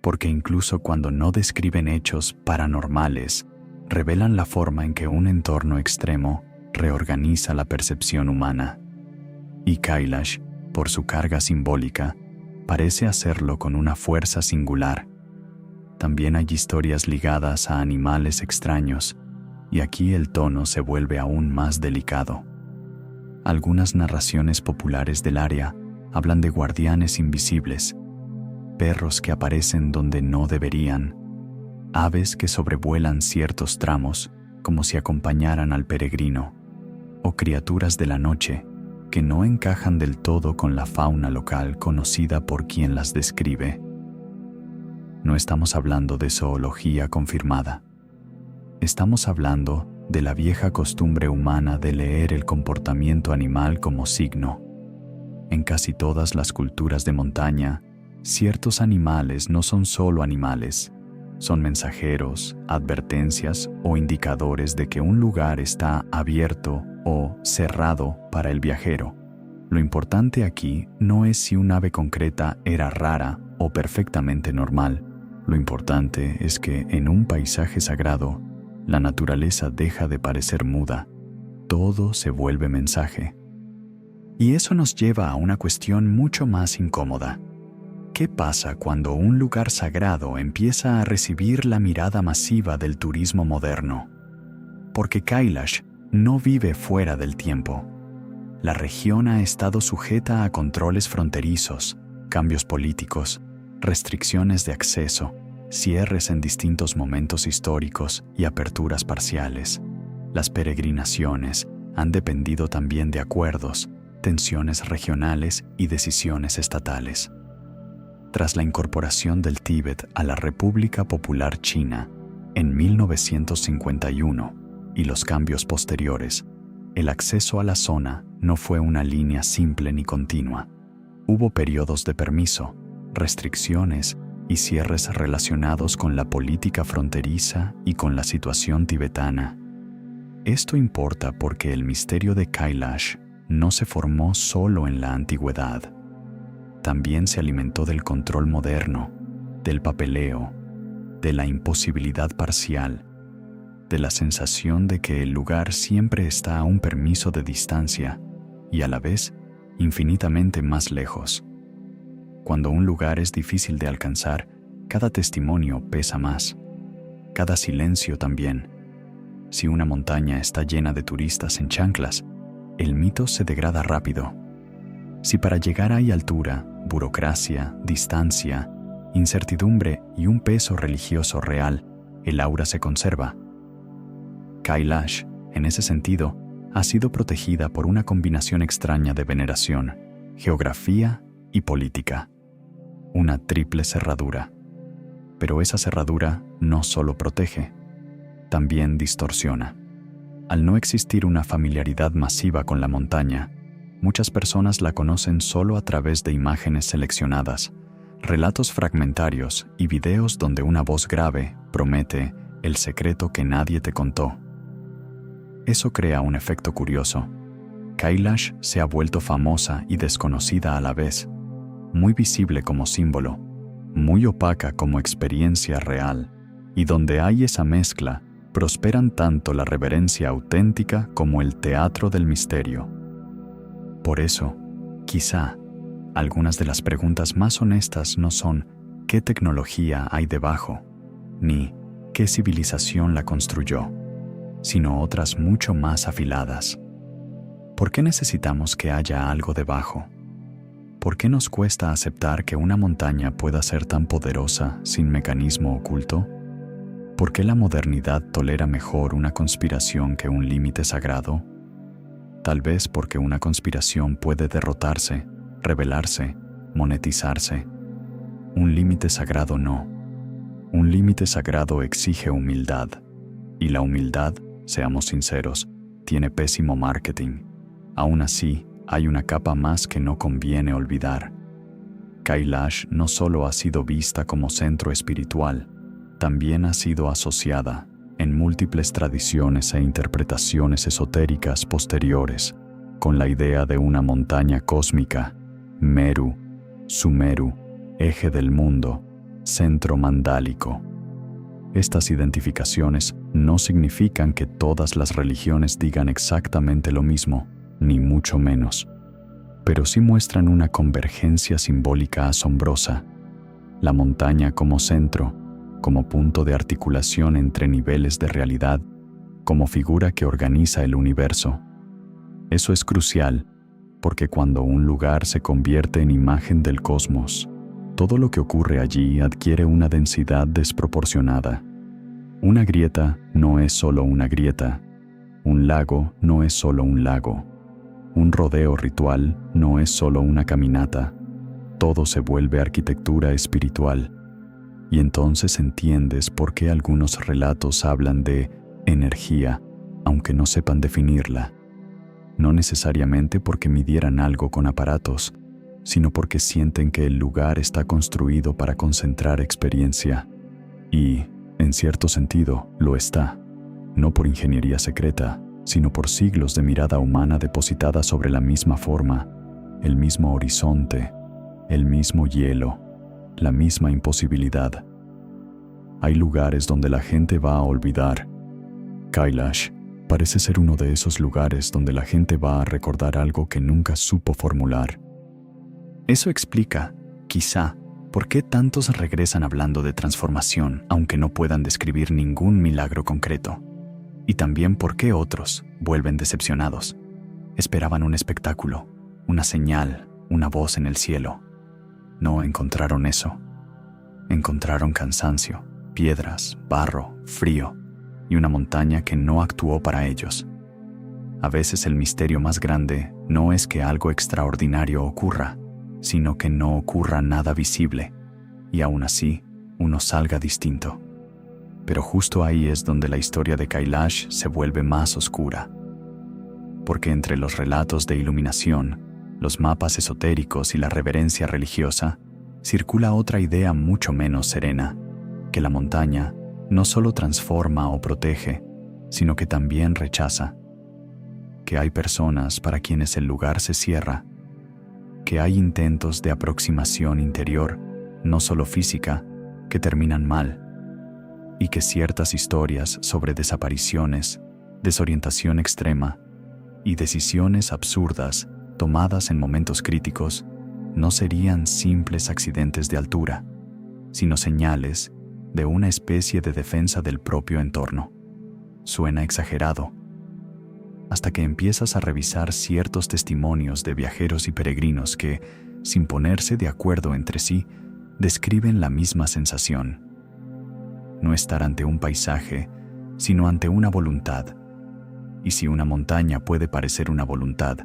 porque incluso cuando no describen hechos paranormales, revelan la forma en que un entorno extremo reorganiza la percepción humana. Y Kailash, por su carga simbólica, parece hacerlo con una fuerza singular. También hay historias ligadas a animales extraños, y aquí el tono se vuelve aún más delicado. Algunas narraciones populares del área hablan de guardianes invisibles, perros que aparecen donde no deberían, aves que sobrevuelan ciertos tramos como si acompañaran al peregrino, o criaturas de la noche que no encajan del todo con la fauna local conocida por quien las describe. No estamos hablando de zoología confirmada. Estamos hablando de la vieja costumbre humana de leer el comportamiento animal como signo. En casi todas las culturas de montaña, ciertos animales no son solo animales, son mensajeros, advertencias o indicadores de que un lugar está abierto o cerrado para el viajero. Lo importante aquí no es si un ave concreta era rara o perfectamente normal. Lo importante es que en un paisaje sagrado, la naturaleza deja de parecer muda, todo se vuelve mensaje. Y eso nos lleva a una cuestión mucho más incómoda. ¿Qué pasa cuando un lugar sagrado empieza a recibir la mirada masiva del turismo moderno? Porque Kailash no vive fuera del tiempo. La región ha estado sujeta a controles fronterizos, cambios políticos, restricciones de acceso, cierres en distintos momentos históricos y aperturas parciales. Las peregrinaciones han dependido también de acuerdos, tensiones regionales y decisiones estatales. Tras la incorporación del Tíbet a la República Popular China en 1951 y los cambios posteriores, el acceso a la zona no fue una línea simple ni continua. Hubo periodos de permiso, restricciones y cierres relacionados con la política fronteriza y con la situación tibetana. Esto importa porque el misterio de Kailash no se formó solo en la antigüedad. También se alimentó del control moderno, del papeleo, de la imposibilidad parcial, de la sensación de que el lugar siempre está a un permiso de distancia y a la vez infinitamente más lejos. Cuando un lugar es difícil de alcanzar, cada testimonio pesa más, cada silencio también. Si una montaña está llena de turistas en chanclas, el mito se degrada rápido. Si para llegar hay altura, burocracia, distancia, incertidumbre y un peso religioso real, el aura se conserva. Kailash, en ese sentido, ha sido protegida por una combinación extraña de veneración, geografía y política. Una triple cerradura. Pero esa cerradura no solo protege, también distorsiona. Al no existir una familiaridad masiva con la montaña, muchas personas la conocen solo a través de imágenes seleccionadas, relatos fragmentarios y videos donde una voz grave promete el secreto que nadie te contó. Eso crea un efecto curioso. Kailash se ha vuelto famosa y desconocida a la vez, muy visible como símbolo, muy opaca como experiencia real, y donde hay esa mezcla, prosperan tanto la reverencia auténtica como el teatro del misterio. Por eso, quizá, algunas de las preguntas más honestas no son ¿qué tecnología hay debajo? Ni ¿qué civilización la construyó? Sino otras mucho más afiladas. ¿Por qué necesitamos que haya algo debajo? ¿Por qué nos cuesta aceptar que una montaña pueda ser tan poderosa sin mecanismo oculto? ¿Por qué la modernidad tolera mejor una conspiración que un límite sagrado? Tal vez porque una conspiración puede derrotarse, revelarse, monetizarse. Un límite sagrado no. Un límite sagrado exige humildad. Y la humildad, seamos sinceros, tiene pésimo marketing. Aún así, hay una capa más que no conviene olvidar. Kailash no solo ha sido vista como centro espiritual, también ha sido asociada, en múltiples tradiciones e interpretaciones esotéricas posteriores, con la idea de una montaña cósmica, Meru, Sumeru, eje del mundo, centro mandálico. Estas identificaciones no significan que todas las religiones digan exactamente lo mismo, ni mucho menos, pero sí muestran una convergencia simbólica asombrosa. La montaña como centro, como punto de articulación entre niveles de realidad, como figura que organiza el universo. Eso es crucial, porque cuando un lugar se convierte en imagen del cosmos, todo lo que ocurre allí adquiere una densidad desproporcionada. Una grieta no es solo una grieta, un lago no es solo un lago, un rodeo ritual no es solo una caminata, todo se vuelve arquitectura espiritual. Y entonces entiendes por qué algunos relatos hablan de energía, aunque no sepan definirla. No necesariamente porque midieran algo con aparatos, sino porque sienten que el lugar está construido para concentrar experiencia. Y, en cierto sentido, lo está. No por ingeniería secreta, sino por siglos de mirada humana depositada sobre la misma forma, el mismo horizonte, el mismo hielo, la misma imposibilidad. Hay lugares donde la gente va a olvidar. Kailash parece ser uno de esos lugares donde la gente va a recordar algo que nunca supo formular. Eso explica, quizá, ¿Por qué tantos regresan hablando de transformación aunque no puedan describir ningún milagro concreto? Y también por qué otros vuelven decepcionados. Esperaban un espectáculo, una señal, una voz en el cielo. No encontraron eso. Encontraron cansancio, piedras, barro, frío y una montaña que no actuó para ellos. A veces el misterio más grande no es que algo extraordinario ocurra, sino que no ocurra nada visible, y aún así, uno salga distinto. Pero justo ahí es donde la historia de Kailash se vuelve más oscura. Porque entre los relatos de iluminación, los mapas esotéricos y la reverencia religiosa, circula otra idea mucho menos serena, que la montaña no solo transforma o protege, sino que también rechaza. Que hay personas para quienes el lugar se cierra, que hay intentos de aproximación interior, no solo física, que terminan mal, y que ciertas historias sobre desapariciones, desorientación extrema y decisiones absurdas tomadas en momentos críticos no serían simples accidentes de altura, sino señales de una especie de defensa del propio entorno. Suena exagerado, hasta que empiezas a revisar ciertos testimonios de viajeros y peregrinos que, sin ponerse de acuerdo entre sí, describen la misma sensación. No estar ante un paisaje, sino ante una voluntad. Y si una montaña puede parecer una voluntad,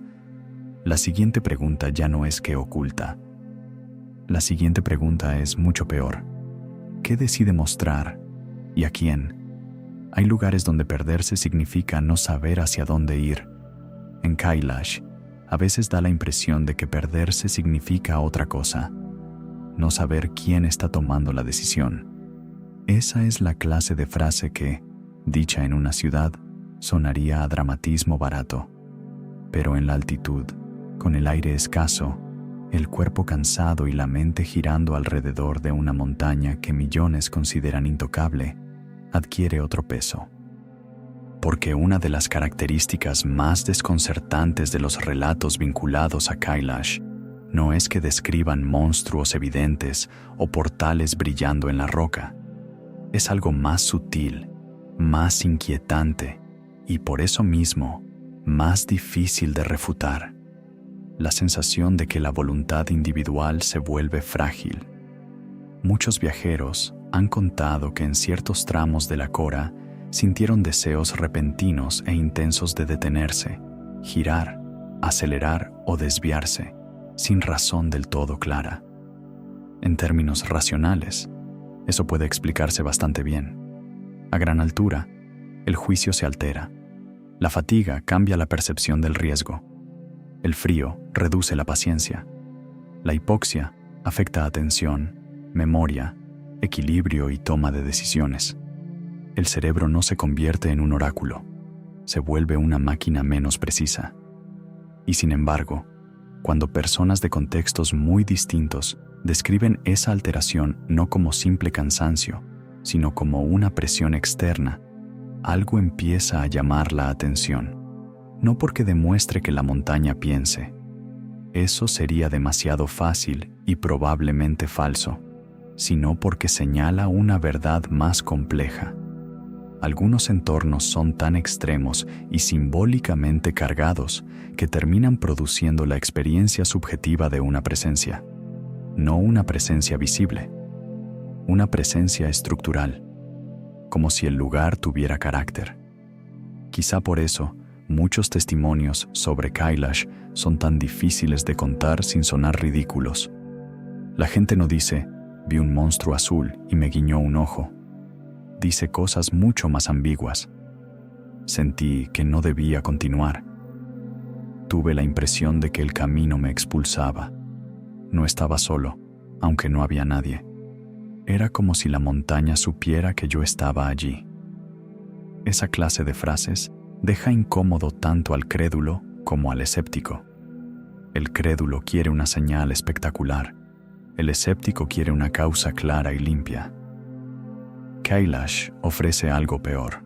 la siguiente pregunta ya no es qué oculta. La siguiente pregunta es mucho peor. ¿Qué decide mostrar? ¿Y a quién? Hay lugares donde perderse significa no saber hacia dónde ir. En Kailash, a veces da la impresión de que perderse significa otra cosa. No saber quién está tomando la decisión. Esa es la clase de frase que, dicha en una ciudad, sonaría a dramatismo barato. Pero en la altitud, con el aire escaso, el cuerpo cansado y la mente girando alrededor de una montaña que millones consideran intocable, adquiere otro peso. Porque una de las características más desconcertantes de los relatos vinculados a Kailash no es que describan monstruos evidentes o portales brillando en la roca. Es algo más sutil, más inquietante y por eso mismo más difícil de refutar. La sensación de que la voluntad individual se vuelve frágil. Muchos viajeros han contado que en ciertos tramos de la Cora sintieron deseos repentinos e intensos de detenerse, girar, acelerar o desviarse, sin razón del todo clara. En términos racionales, eso puede explicarse bastante bien. A gran altura, el juicio se altera. La fatiga cambia la percepción del riesgo. El frío reduce la paciencia. La hipoxia afecta atención, memoria, equilibrio y toma de decisiones. El cerebro no se convierte en un oráculo, se vuelve una máquina menos precisa. Y sin embargo, cuando personas de contextos muy distintos describen esa alteración no como simple cansancio, sino como una presión externa, algo empieza a llamar la atención. No porque demuestre que la montaña piense. Eso sería demasiado fácil y probablemente falso, sino porque señala una verdad más compleja. Algunos entornos son tan extremos y simbólicamente cargados que terminan produciendo la experiencia subjetiva de una presencia. No una presencia visible, una presencia estructural, como si el lugar tuviera carácter. Quizá por eso, muchos testimonios sobre Kailash son tan difíciles de contar sin sonar ridículos. La gente no dice, vi un monstruo azul y me guiñó un ojo. Dice cosas mucho más ambiguas. Sentí que no debía continuar. Tuve la impresión de que el camino me expulsaba. No estaba solo, aunque no había nadie. Era como si la montaña supiera que yo estaba allí. Esa clase de frases deja incómodo tanto al crédulo como al escéptico. El crédulo quiere una señal espectacular. El escéptico quiere una causa clara y limpia. Kailash ofrece algo peor,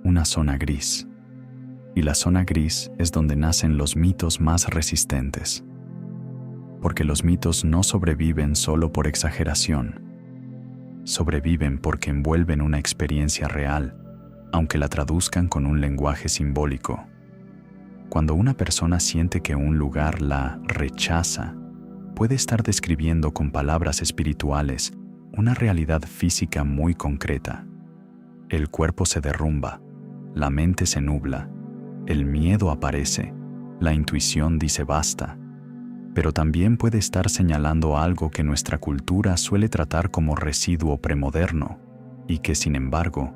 una zona gris. Y la zona gris es donde nacen los mitos más resistentes. porque los mitos no sobreviven solo por exageración. Sobreviven porque envuelven una experiencia real, aunque la traduzcan con un lenguaje simbólico. Cuando una persona siente que un lugar la rechaza, puede estar describiendo con palabras espirituales una realidad física muy concreta. El cuerpo se derrumba, la mente se nubla, el miedo aparece, la intuición dice basta, pero también puede estar señalando algo que nuestra cultura suele tratar como residuo premoderno y que, sin embargo,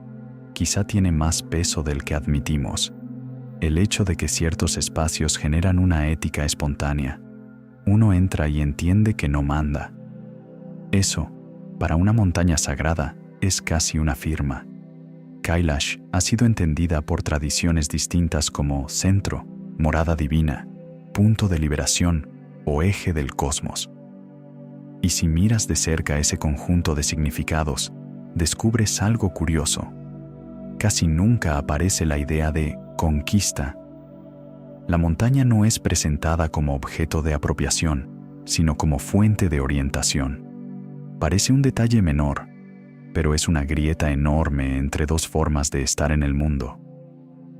quizá tiene más peso del que admitimos. El hecho de que ciertos espacios generan una ética espontánea. Uno entra y entiende que no manda. Eso, para una montaña sagrada, es casi una firma. Kailash ha sido entendida por tradiciones distintas como centro, morada divina, punto de liberación o eje del cosmos. Y si miras de cerca ese conjunto de significados, descubres algo curioso. Casi nunca aparece la idea de conquista. La montaña no es presentada como objeto de apropiación, sino como fuente de orientación. Parece un detalle menor, pero es una grieta enorme entre dos formas de estar en el mundo.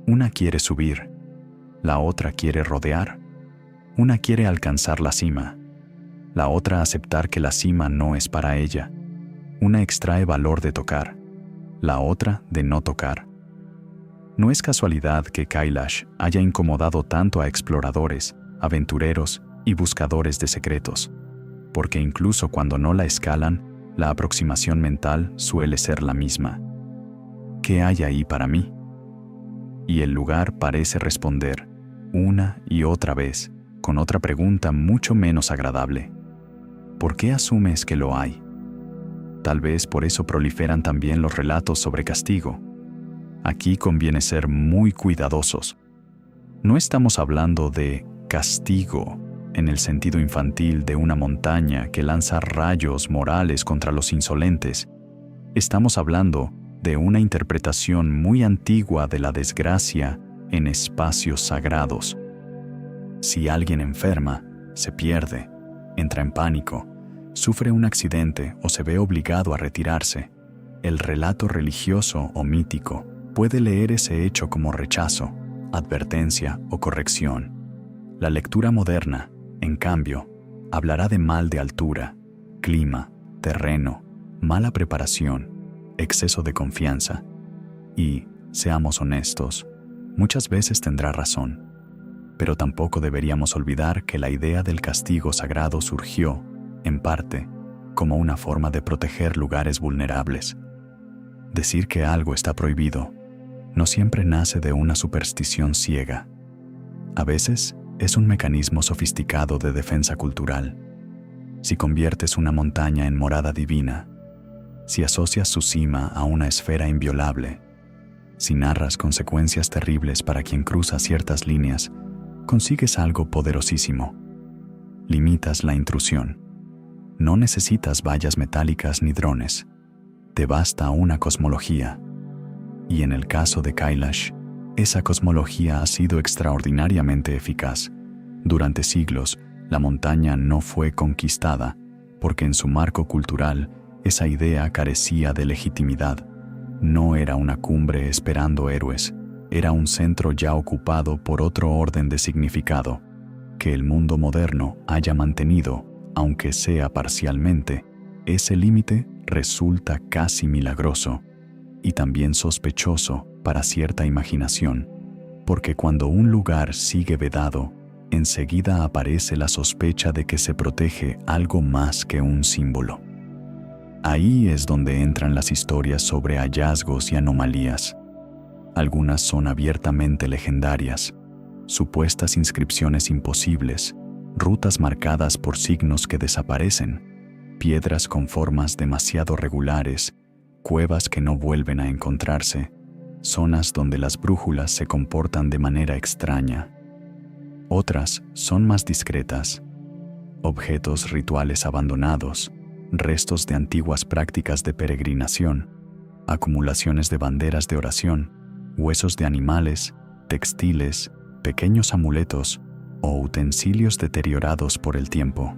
Una quiere subir, la otra quiere rodear. Una quiere alcanzar la cima, la otra aceptar que la cima no es para ella. Una extrae valor de tocar, la otra de no tocar. No es casualidad que Kailash haya incomodado tanto a exploradores, aventureros y buscadores de secretos, porque incluso cuando no la escalan, la aproximación mental suele ser la misma. ¿Qué hay ahí para mí? Y el lugar parece responder, una y otra vez, con otra pregunta mucho menos agradable. ¿Por qué asumes que lo hay? Tal vez por eso proliferan también los relatos sobre castigo. Aquí conviene ser muy cuidadosos. No estamos hablando de castigo en el sentido infantil de una montaña que lanza rayos morales contra los insolentes. Estamos hablando de una interpretación muy antigua de la desgracia en espacios sagrados. Si alguien enferma, se pierde, entra en pánico, sufre un accidente o se ve obligado a retirarse, el relato religioso o mítico puede leer ese hecho como rechazo, advertencia o corrección. La lectura moderna, en cambio, hablará de mal de altura, clima, terreno, mala preparación, exceso de confianza. Y, seamos honestos, muchas veces tendrá razón. Pero tampoco deberíamos olvidar que la idea del castigo sagrado surgió, en parte, como una forma de proteger lugares vulnerables. Decir que algo está prohibido no siempre nace de una superstición ciega. A veces es un mecanismo sofisticado de defensa cultural. Si conviertes una montaña en morada divina, si asocias su cima a una esfera inviolable, si narras consecuencias terribles para quien cruza ciertas líneas, consigues algo poderosísimo. Limitas la intrusión. No necesitas vallas metálicas ni drones. Te basta una cosmología. Y en el caso de Kailash, esa cosmología ha sido extraordinariamente eficaz. Durante siglos, la montaña no fue conquistada, porque en su marco cultural, esa idea carecía de legitimidad. No era una cumbre esperando héroes, era un centro ya ocupado por otro orden de significado. Que el mundo moderno haya mantenido, aunque sea parcialmente, ese límite resulta casi milagroso y también sospechoso para cierta imaginación, porque cuando un lugar sigue vedado, enseguida aparece la sospecha de que se protege algo más que un símbolo. Ahí es donde entran las historias sobre hallazgos y anomalías. Algunas son abiertamente legendarias, supuestas inscripciones imposibles, rutas marcadas por signos que desaparecen, piedras con formas demasiado regulares, cuevas que no vuelven a encontrarse, zonas donde las brújulas se comportan de manera extraña. Otras son más discretas, objetos rituales abandonados, restos de antiguas prácticas de peregrinación, acumulaciones de banderas de oración, huesos de animales, textiles, pequeños amuletos o utensilios deteriorados por el tiempo.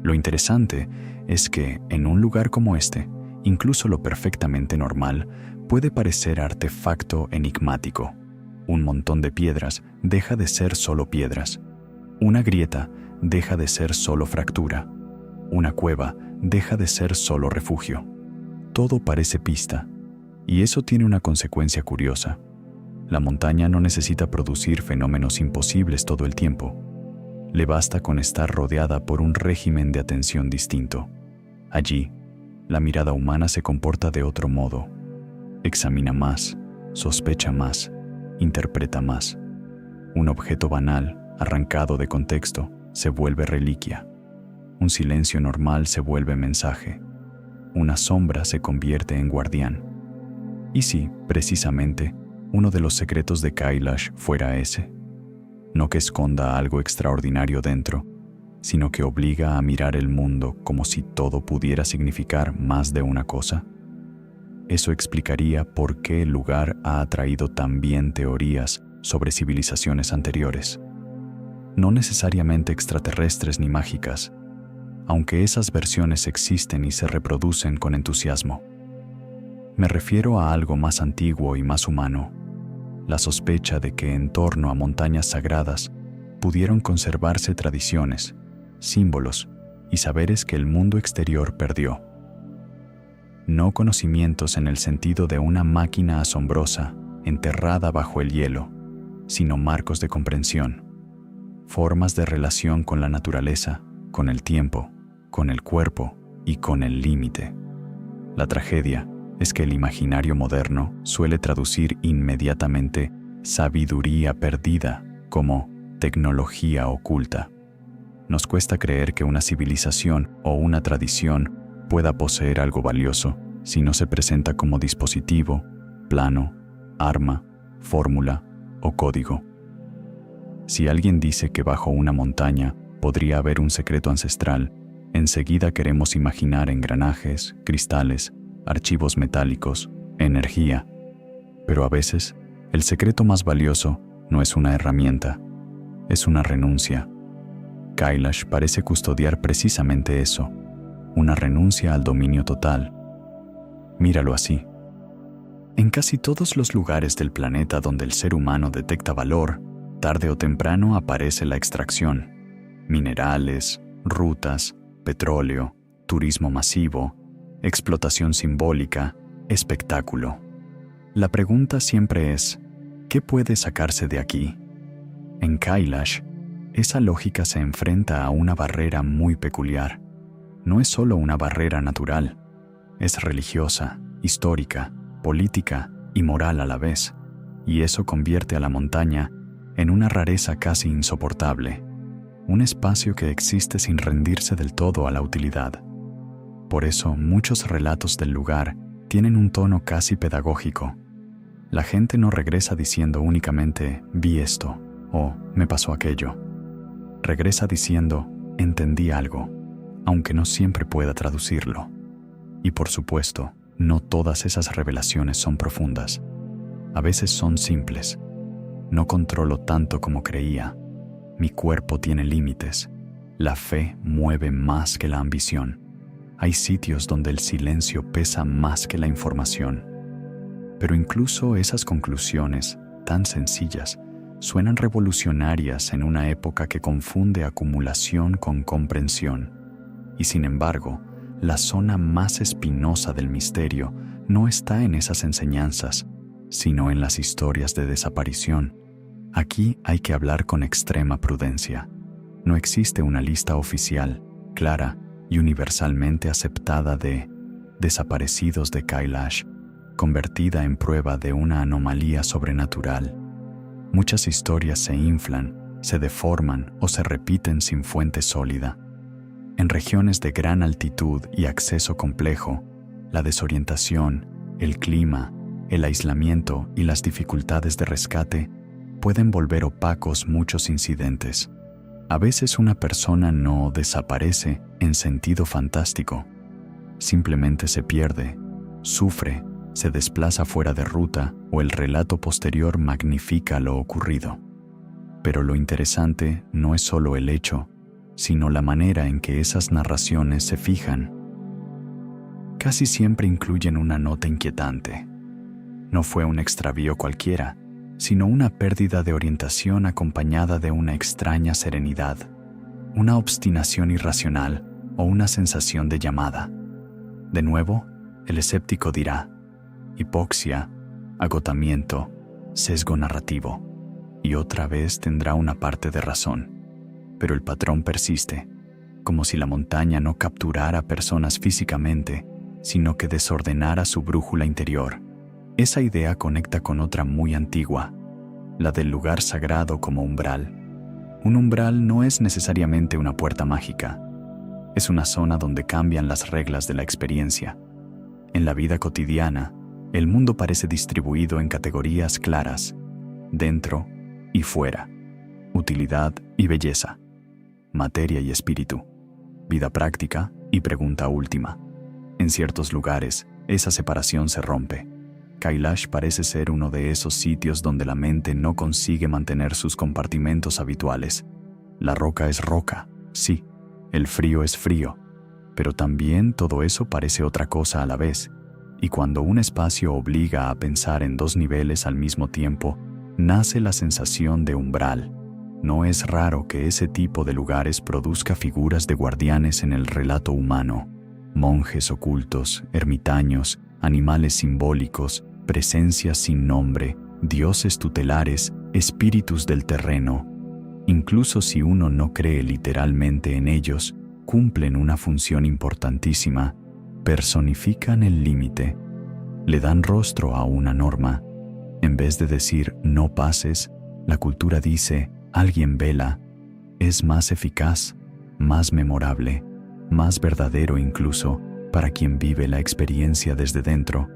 Lo interesante es que, en un lugar como este, incluso lo perfectamente normal puede parecer artefacto enigmático. Un montón de piedras deja de ser solo piedras. Una grieta deja de ser solo fractura. Una cueva deja de ser solo refugio. Todo parece pista, y eso tiene una consecuencia curiosa. La montaña no necesita producir fenómenos imposibles todo el tiempo. Le basta con estar rodeada por un régimen de atención distinto. Allí, la mirada humana se comporta de otro modo. Examina más, sospecha más, interpreta más. Un objeto banal, arrancado de contexto, se vuelve reliquia. Un silencio normal se vuelve mensaje. Una sombra se convierte en guardián. ¿Y si, precisamente, uno de los secretos de Kailash fuera ese? No que esconda algo extraordinario dentro, sino que obliga a mirar el mundo como si todo pudiera significar más de una cosa. Eso explicaría por qué el lugar ha atraído también teorías sobre civilizaciones anteriores. No necesariamente extraterrestres ni mágicas, aunque esas versiones existen y se reproducen con entusiasmo. Me refiero a algo más antiguo y más humano, la sospecha de que en torno a montañas sagradas pudieron conservarse tradiciones, símbolos y saberes que el mundo exterior perdió. No conocimientos en el sentido de una máquina asombrosa enterrada bajo el hielo, sino marcos de comprensión, formas de relación con la naturaleza, con el tiempo, con el cuerpo y con el límite. La tragedia es que el imaginario moderno suele traducir inmediatamente sabiduría perdida como tecnología oculta. Nos cuesta creer que una civilización o una tradición pueda poseer algo valioso si no se presenta como dispositivo, plano, arma, fórmula o código. Si alguien dice que bajo una montaña podría haber un secreto ancestral, enseguida queremos imaginar engranajes, cristales, archivos metálicos, energía. Pero a veces, el secreto más valioso no es una herramienta, es una renuncia. Kailash parece custodiar precisamente eso, una renuncia al dominio total. Míralo así. En casi todos los lugares del planeta donde el ser humano detecta valor, tarde o temprano aparece la extracción. Minerales, rutas, petróleo, turismo masivo, explotación simbólica, espectáculo. La pregunta siempre es, ¿qué puede sacarse de aquí? En Kailash, esa lógica se enfrenta a una barrera muy peculiar. No es solo una barrera natural, es religiosa, histórica, política y moral a la vez, y eso convierte a la montaña en una rareza casi insoportable, un espacio que existe sin rendirse del todo a la utilidad. Por eso, muchos relatos del lugar tienen un tono casi pedagógico. La gente no regresa diciendo únicamente «vi esto» o «me pasó aquello». Regresa diciendo «entendí algo», aunque no siempre pueda traducirlo. Y por supuesto, no todas esas revelaciones son profundas. A veces son simples. No controlo tanto como creía. Mi cuerpo tiene límites. La fe mueve más que la ambición. Hay sitios donde el silencio pesa más que la información. Pero incluso esas conclusiones, tan sencillas, suenan revolucionarias en una época que confunde acumulación con comprensión. Y sin embargo, la zona más espinosa del misterio no está en esas enseñanzas, sino en las historias de desaparición. Aquí hay que hablar con extrema prudencia. No existe una lista oficial, clara y universalmente aceptada de desaparecidos de Kailash, convertida en prueba de una anomalía sobrenatural. Muchas historias se inflan, se deforman o se repiten sin fuente sólida. En regiones de gran altitud y acceso complejo, la desorientación, el clima, el aislamiento y las dificultades de rescate pueden volver opacos muchos incidentes. A veces una persona no desaparece en sentido fantástico. Simplemente se pierde, sufre, se desplaza fuera de ruta o el relato posterior magnifica lo ocurrido. Pero lo interesante no es solo el hecho, sino la manera en que esas narraciones se fijan. Casi siempre incluyen una nota inquietante. No fue un extravío cualquiera, sino una pérdida de orientación acompañada de una extraña serenidad, una obstinación irracional o una sensación de llamada. De nuevo, el escéptico dirá: hipoxia, agotamiento, sesgo narrativo, y otra vez tendrá una parte de razón. Pero el patrón persiste, como si la montaña no capturara personas físicamente, sino que desordenara su brújula interior. Esa idea conecta con otra muy antigua, la del lugar sagrado como umbral. Un umbral no es necesariamente una puerta mágica. Es una zona donde cambian las reglas de la experiencia. En la vida cotidiana, el mundo parece distribuido en categorías claras: dentro y fuera, utilidad y belleza, materia y espíritu, vida práctica y pregunta última. En ciertos lugares, esa separación se rompe. Kailash parece ser uno de esos sitios donde la mente no consigue mantener sus compartimentos habituales. La roca es roca, sí, el frío es frío, pero también todo eso parece otra cosa a la vez, y cuando un espacio obliga a pensar en dos niveles al mismo tiempo, nace la sensación de umbral. No es raro que ese tipo de lugares produzca figuras de guardianes en el relato humano: monjes ocultos, ermitaños, animales simbólicos, presencias sin nombre, dioses tutelares, espíritus del terreno. Incluso si uno no cree literalmente en ellos, cumplen una función importantísima: personifican el límite, le dan rostro a una norma. En vez de decir no pases, la cultura dice alguien vela. Es más eficaz, más memorable, más verdadero incluso para quien vive la experiencia desde dentro.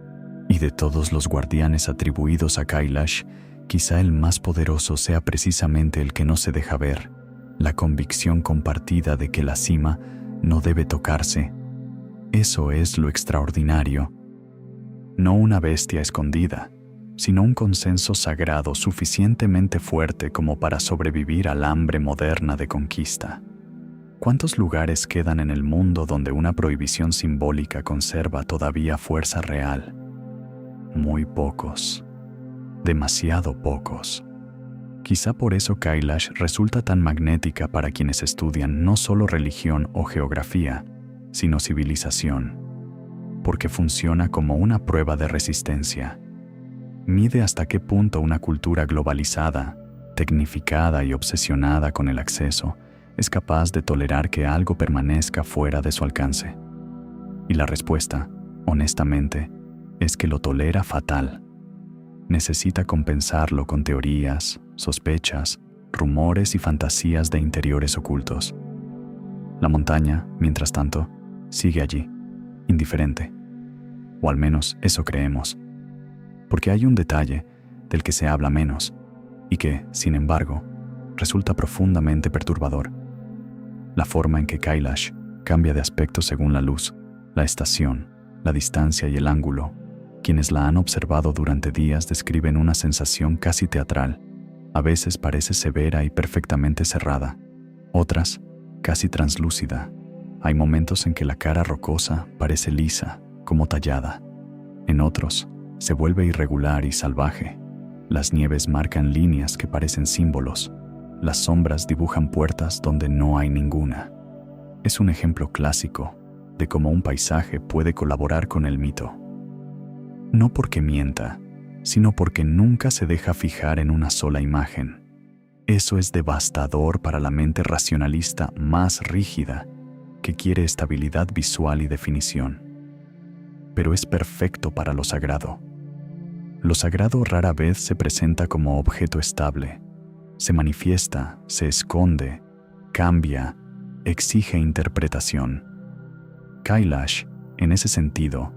Y de todos los guardianes atribuidos a Kailash, quizá el más poderoso sea precisamente el que no se deja ver: la convicción compartida de que la cima no debe tocarse. Eso es lo extraordinario. No una bestia escondida, sino un consenso sagrado suficientemente fuerte como para sobrevivir al hambre moderna de conquista. ¿Cuántos lugares quedan en el mundo donde una prohibición simbólica conserva todavía fuerza real? Muy pocos. Demasiado pocos. Quizá por eso Kailash resulta tan magnética para quienes estudian no solo religión o geografía, sino civilización, porque funciona como una prueba de resistencia. Mide hasta qué punto una cultura globalizada, tecnificada y obsesionada con el acceso es capaz de tolerar que algo permanezca fuera de su alcance. Y la respuesta, honestamente, es que lo tolera fatal. Necesita compensarlo con teorías, sospechas, rumores y fantasías de interiores ocultos. La montaña, mientras tanto, sigue allí, indiferente. O al menos eso creemos. Porque hay un detalle del que se habla menos y que, sin embargo, resulta profundamente perturbador: la forma en que Kailash cambia de aspecto según la luz, la estación, la distancia y el ángulo. Quienes la han observado durante días describen una sensación casi teatral. A veces parece severa y perfectamente cerrada, otras casi translúcida. Hay momentos en que la cara rocosa parece lisa, como tallada. En otros, se vuelve irregular y salvaje. Las nieves marcan líneas que parecen símbolos. Las sombras dibujan puertas donde no hay ninguna. Es un ejemplo clásico de cómo un paisaje puede colaborar con el mito. No porque mienta, sino porque nunca se deja fijar en una sola imagen. Eso es devastador para la mente racionalista más rígida, que quiere estabilidad visual y definición. Pero es perfecto para lo sagrado. Lo sagrado rara vez se presenta como objeto estable. Se manifiesta, se esconde, cambia, exige interpretación. Kailash, en ese sentido,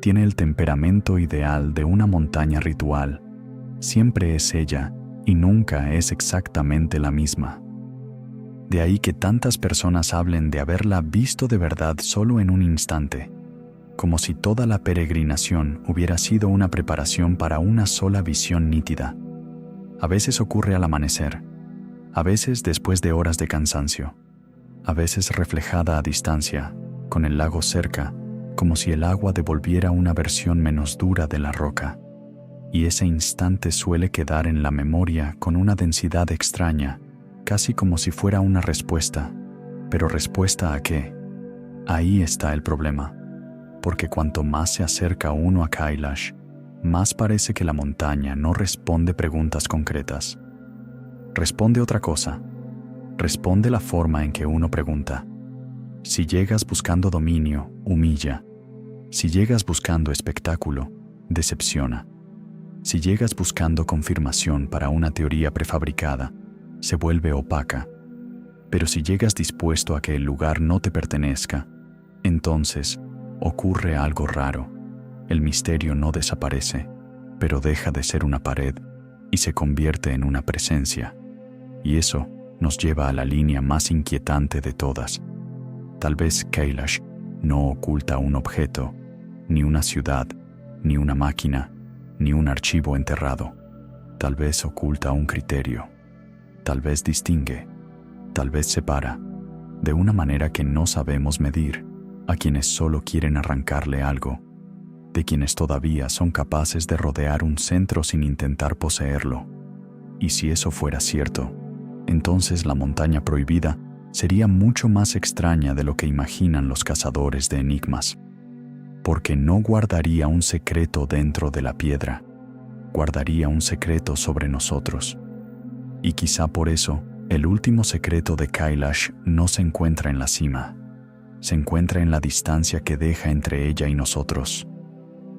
tiene el temperamento ideal de una montaña ritual. Siempre es ella y nunca es exactamente la misma. De ahí que tantas personas hablen de haberla visto de verdad solo en un instante, como si toda la peregrinación hubiera sido una preparación para una sola visión nítida. A veces ocurre al amanecer, a veces después de horas de cansancio. a veces reflejada a distancia, con el lago cerca, como si el agua devolviera una versión menos dura de la roca. Y ese instante suele quedar en la memoria con una densidad extraña, casi como si fuera una respuesta. ¿Pero respuesta a qué? Ahí está el problema, porque cuanto más se acerca uno a Kailash, más parece que la montaña no responde preguntas concretas. Responde otra cosa. Responde la forma en que uno pregunta. Si llegas buscando dominio, humilla. Si llegas buscando espectáculo, decepciona. Si llegas buscando confirmación para una teoría prefabricada, se vuelve opaca. Pero si llegas dispuesto a que el lugar no te pertenezca, entonces ocurre algo raro. El misterio no desaparece, pero deja de ser una pared y se convierte en una presencia. Y eso nos lleva a la línea más inquietante de todas. Tal vez Kailash no oculta un objeto, ni una ciudad, ni una máquina, ni un archivo enterrado. Tal vez oculta un criterio. Tal vez distingue. Tal vez separa, de una manera que no sabemos medir, a quienes solo quieren arrancarle algo, de quienes todavía son capaces de rodear un centro sin intentar poseerlo. Y si eso fuera cierto, entonces la montaña prohibida sería mucho más extraña de lo que imaginan los cazadores de enigmas, porque no guardaría un secreto dentro de la piedra, guardaría un secreto sobre nosotros. Y quizá por eso, el último secreto de Kailash no se encuentra en la cima, se encuentra en la distancia que deja entre ella y nosotros.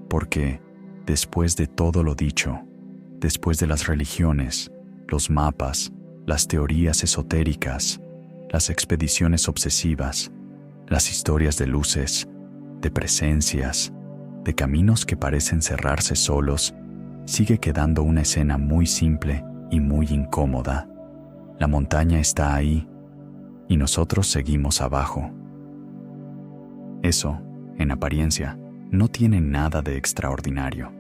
Porque, después de todo lo dicho, después de las religiones, los mapas, las teorías esotéricas, las expediciones obsesivas, las historias de luces, de presencias, de caminos que parecen cerrarse solos, sigue quedando una escena muy simple y muy incómoda. La montaña está ahí y nosotros seguimos abajo. Eso, en apariencia, no tiene nada de extraordinario.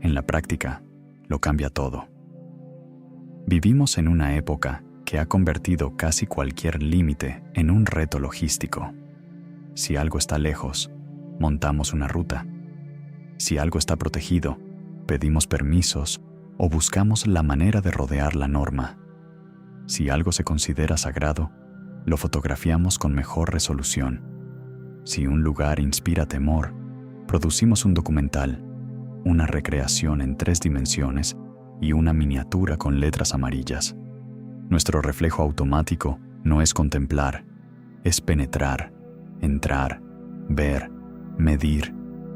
En la práctica, lo cambia todo. Vivimos en una época que ha convertido casi cualquier límite en un reto logístico. Si algo está lejos, montamos una ruta. Si algo está protegido, pedimos permisos o buscamos la manera de rodear la norma. Si algo se considera sagrado, lo fotografiamos con mejor resolución. Si un lugar inspira temor, producimos un documental, una recreación en 3 dimensiones y una miniatura con letras amarillas. Nuestro reflejo automático no es contemplar, es penetrar, entrar, ver, medir,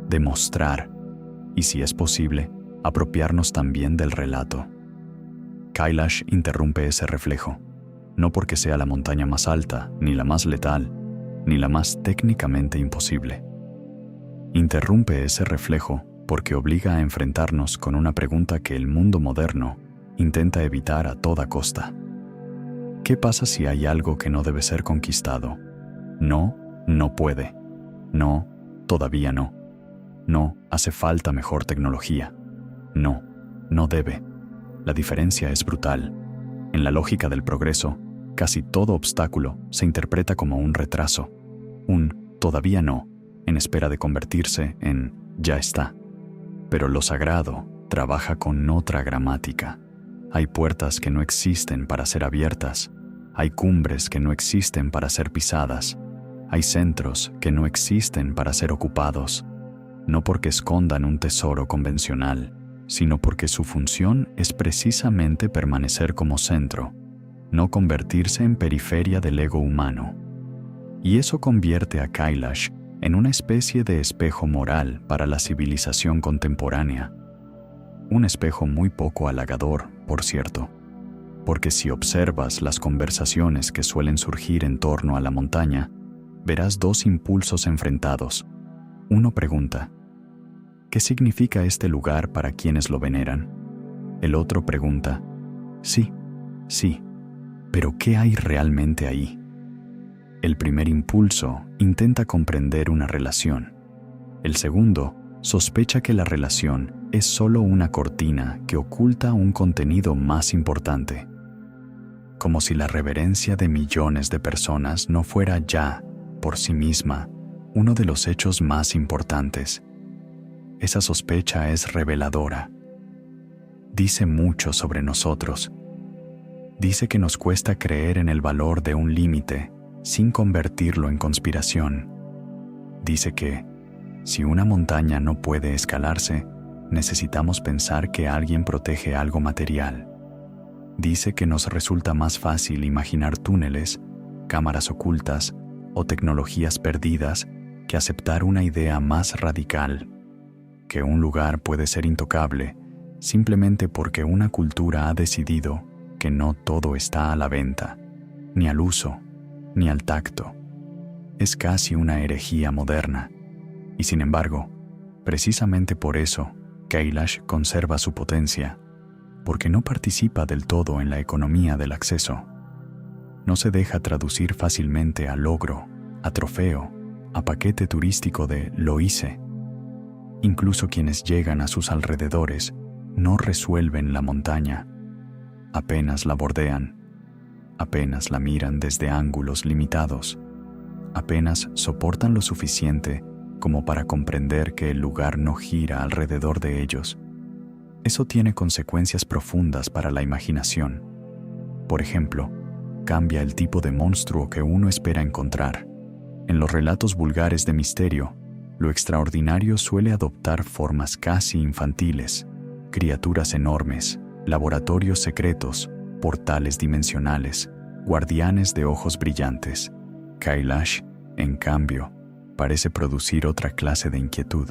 demostrar y, si es posible, apropiarnos también del relato. Kailash interrumpe ese reflejo, no porque sea la montaña más alta, ni la más letal, ni la más técnicamente imposible. Interrumpe ese reflejo porque obliga a enfrentarnos con una pregunta que el mundo moderno intenta evitar a toda costa. ¿Qué pasa si hay algo que no debe ser conquistado? No, no puede. No, todavía no. No, hace falta mejor tecnología. No, no debe. La diferencia es brutal. En la lógica del progreso, casi todo obstáculo se interpreta como un retraso, un todavía no, en espera de convertirse en ya está. Pero lo sagrado trabaja con otra gramática. Hay puertas que no existen para ser abiertas, hay cumbres que no existen para ser pisadas, hay centros que no existen para ser ocupados, no porque escondan un tesoro convencional, sino porque su función es precisamente permanecer como centro, no convertirse en periferia del ego humano. Y eso convierte a Kailash en una especie de espejo moral para la civilización contemporánea. Un espejo muy poco halagador, por cierto, porque si observas las conversaciones que suelen surgir en torno a la montaña, verás 2 impulsos enfrentados. Uno pregunta: ¿qué significa este lugar para quienes lo veneran? El otro pregunta: sí, pero ¿qué hay realmente ahí? El primer impulso intenta comprender una relación. El segundo sospecha que la relación es solo una cortina que oculta un contenido más importante. como si la reverencia de millones de personas no fuera ya, por sí misma, uno de los hechos más importantes. Esa sospecha es reveladora. Dice mucho sobre nosotros. Dice que nos cuesta creer en el valor de un límite sin convertirlo en conspiración. Dice que, si una montaña no puede escalarse, necesitamos pensar que alguien protege algo material. Dice que nos resulta más fácil imaginar túneles, cámaras ocultas o tecnologías perdidas que aceptar una idea más radical, que un lugar puede ser intocable simplemente porque una cultura ha decidido que no todo está a la venta, ni al uso, ni al tacto. Es casi una herejía moderna. Y sin embargo, precisamente por eso, Kailash conserva su potencia, porque no participa del todo en la economía del acceso. No se deja traducir fácilmente a logro, a trofeo, a paquete turístico de "lo hice". Incluso quienes llegan a sus alrededores no resuelven la montaña, apenas la bordean, apenas la miran desde ángulos limitados, apenas soportan lo suficiente como para comprender que el lugar no gira alrededor de ellos. Eso tiene consecuencias profundas para la imaginación. Por ejemplo, cambia el tipo de monstruo que uno espera encontrar. En los relatos vulgares de misterio, lo extraordinario suele adoptar formas casi infantiles, criaturas enormes, laboratorios secretos, portales dimensionales, guardianes de ojos brillantes. Kailash, en cambio, parece producir otra clase de inquietud,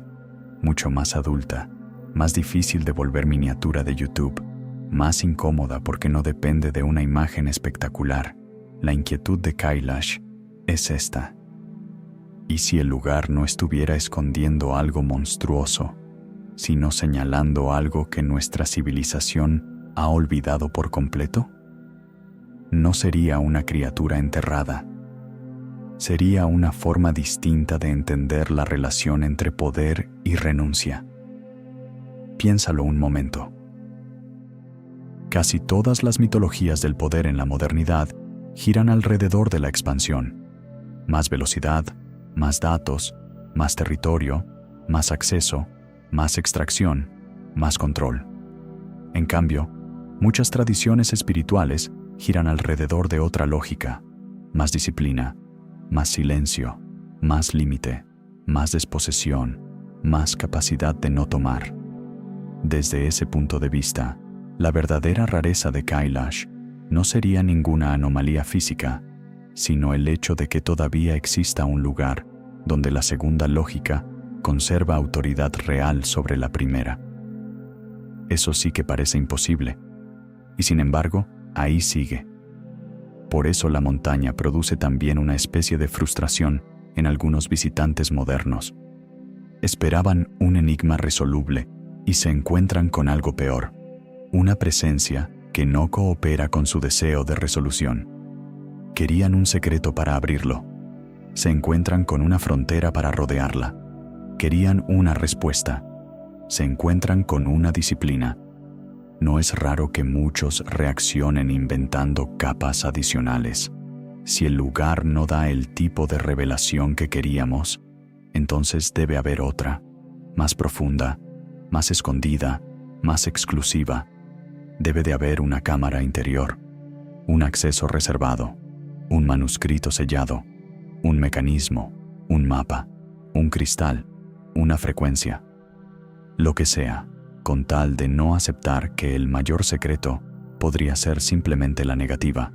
mucho más adulta, más difícil de volver miniatura de YouTube, más incómoda porque no depende de una imagen espectacular. La inquietud de Kailash es esta. ¿Y si el lugar no estuviera escondiendo algo monstruoso, sino señalando algo que nuestra civilización ha olvidado por completo? No sería una criatura enterrada. Sería una forma distinta de entender la relación entre poder y renuncia. Piénsalo un momento. Casi todas las mitologías del poder en la modernidad giran alrededor de la expansión. Más velocidad, más datos, más territorio, más acceso, más extracción, más control. En cambio, muchas tradiciones espirituales giran alrededor de otra lógica: más disciplina, más silencio, más límite, más desposesión, más capacidad de no tomar. Desde ese punto de vista, la verdadera rareza de Kailash no sería ninguna anomalía física, sino el hecho de que todavía exista un lugar donde la segunda lógica conserva autoridad real sobre la primera. Eso sí que parece imposible, y sin embargo, ahí sigue. Por eso la montaña produce también una especie de frustración en algunos visitantes modernos. Esperaban un enigma resoluble y se encuentran con algo peor, una presencia que no coopera con su deseo de resolución. Querían un secreto para abrirlo. Se encuentran con una frontera para rodearla. Querían una respuesta. Se encuentran con una disciplina. No es raro que muchos reaccionen inventando capas adicionales. Si el lugar no da el tipo de revelación que queríamos, entonces debe haber otra, más profunda, más escondida, más exclusiva. Debe de haber una cámara interior, un acceso reservado, un manuscrito sellado, un mecanismo, un mapa, un cristal, una frecuencia. Lo que sea, con tal de no aceptar que el mayor secreto podría ser simplemente la negativa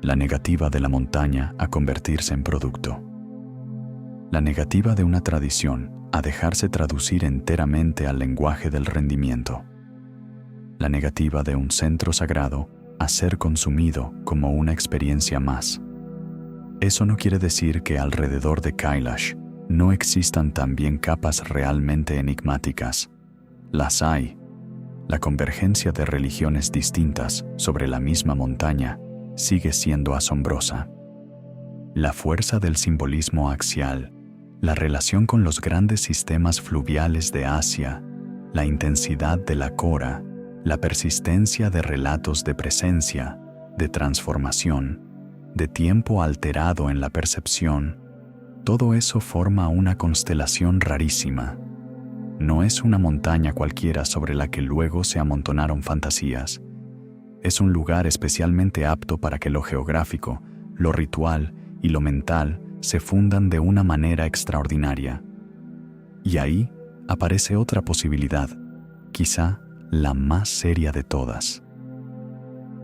de la montaña a convertirse en producto. La negativa de una tradición a dejarse traducir enteramente al lenguaje del rendimiento. La negativa de un centro sagrado a ser consumido como una experiencia más. Eso no quiere decir que alrededor de Kailash no existan también capas realmente enigmáticas. Las hay. La convergencia de religiones distintas sobre la misma montaña sigue siendo asombrosa. La fuerza del simbolismo axial, la relación con los grandes sistemas fluviales de Asia, la intensidad de la Cora, la persistencia de relatos de presencia, de transformación, de tiempo alterado en la percepción, todo eso forma una constelación rarísima. No es una montaña cualquiera sobre la que luego se amontonaron fantasías. Es un lugar especialmente apto para que lo geográfico, lo ritual y lo mental se fundan de una manera extraordinaria. Y ahí aparece otra posibilidad, quizá la más seria de todas.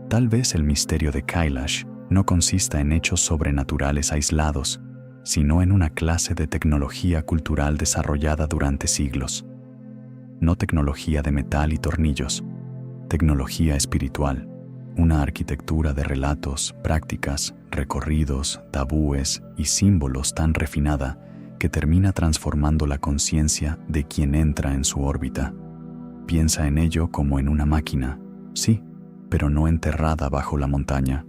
Tal vez el misterio de Kailash no consista en hechos sobrenaturales aislados, sino en una clase de tecnología cultural desarrollada durante siglos. No tecnología de metal y tornillos, tecnología espiritual, una arquitectura de relatos, prácticas, recorridos, tabúes y símbolos tan refinada que termina transformando la conciencia de quien entra en su órbita. Piensa en ello como en una máquina, sí, pero no enterrada bajo la montaña,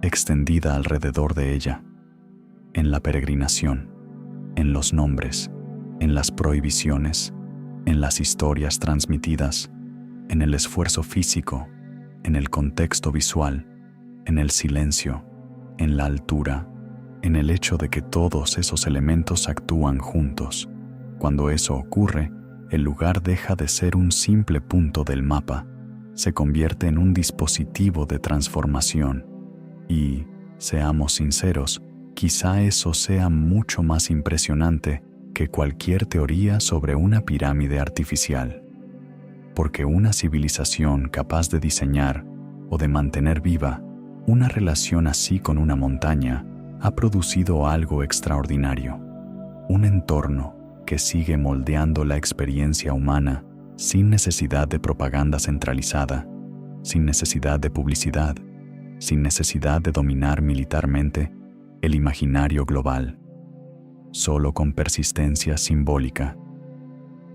extendida alrededor de ella, en la peregrinación, en los nombres, en las prohibiciones, en las historias transmitidas, en el esfuerzo físico, en el contexto visual, en el silencio, en la altura, en el hecho de que todos esos elementos actúan juntos. Cuando eso ocurre, el lugar deja de ser un simple punto del mapa, se convierte en un dispositivo de transformación y, seamos sinceros, quizá eso sea mucho más impresionante que cualquier teoría sobre una pirámide artificial. Porque una civilización capaz de diseñar o de mantener viva una relación así con una montaña ha producido algo extraordinario, un entorno que sigue moldeando la experiencia humana sin necesidad de propaganda centralizada, sin necesidad de publicidad, sin necesidad de dominar militarmente el imaginario global, solo con persistencia simbólica.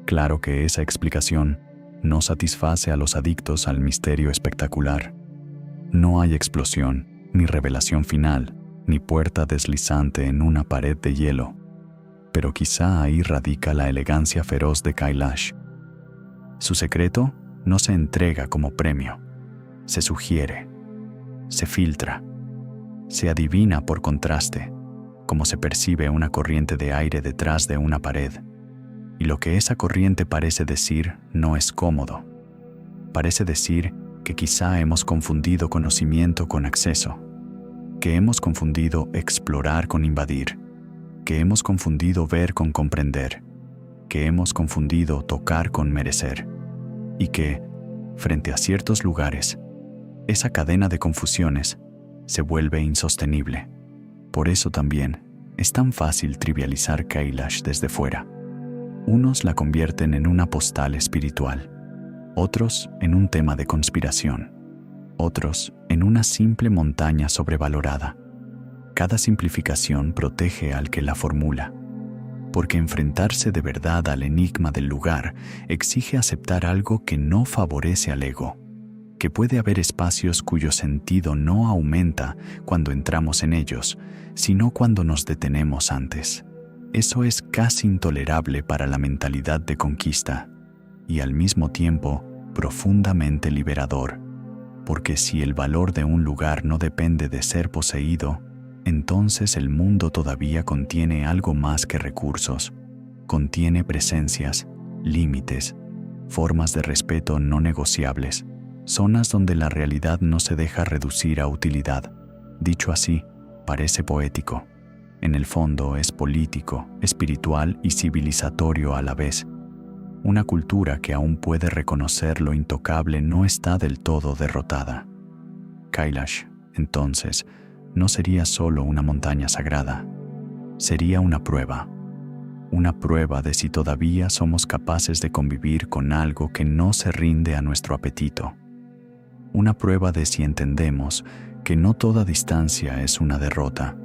Claro que esa explicación no satisface a los adictos al misterio espectacular. No hay explosión, ni revelación final, ni puerta deslizante en una pared de hielo. Pero quizá ahí radica la elegancia feroz de Kailash. Su secreto no se entrega como premio, se sugiere, se filtra, se adivina por contraste, como se percibe una corriente de aire detrás de una pared. Y lo que esa corriente parece decir no es cómodo. Parece decir que quizá hemos confundido conocimiento con acceso, que hemos confundido explorar con invadir, que hemos confundido ver con comprender, que hemos confundido tocar con merecer, y que, frente a ciertos lugares, esa cadena de confusiones se vuelve insostenible. Por eso también es tan fácil trivializar Kailash desde fuera. Unos la convierten en una postal espiritual, otros en un tema de conspiración, otros en una simple montaña sobrevalorada. Cada simplificación protege al que la formula, porque enfrentarse de verdad al enigma del lugar exige aceptar algo que no favorece al ego, que puede haber espacios cuyo sentido no aumenta cuando entramos en ellos, sino cuando nos detenemos antes. Eso es casi intolerable para la mentalidad de conquista y al mismo tiempo profundamente liberador, porque si el valor de un lugar no depende de ser poseído, entonces el mundo todavía contiene algo más que recursos, contiene presencias, límites, formas de respeto no negociables, zonas donde la realidad no se deja reducir a utilidad. Dicho así, parece poético. En el fondo es político, espiritual y civilizatorio a la vez. Una cultura que aún puede reconocer lo intocable no está del todo derrotada. Kailash, entonces, no sería solo una montaña sagrada. Sería una prueba de si todavía somos capaces de convivir con algo que no se rinde a nuestro apetito. Una prueba de si entendemos que no toda distancia es una derrota.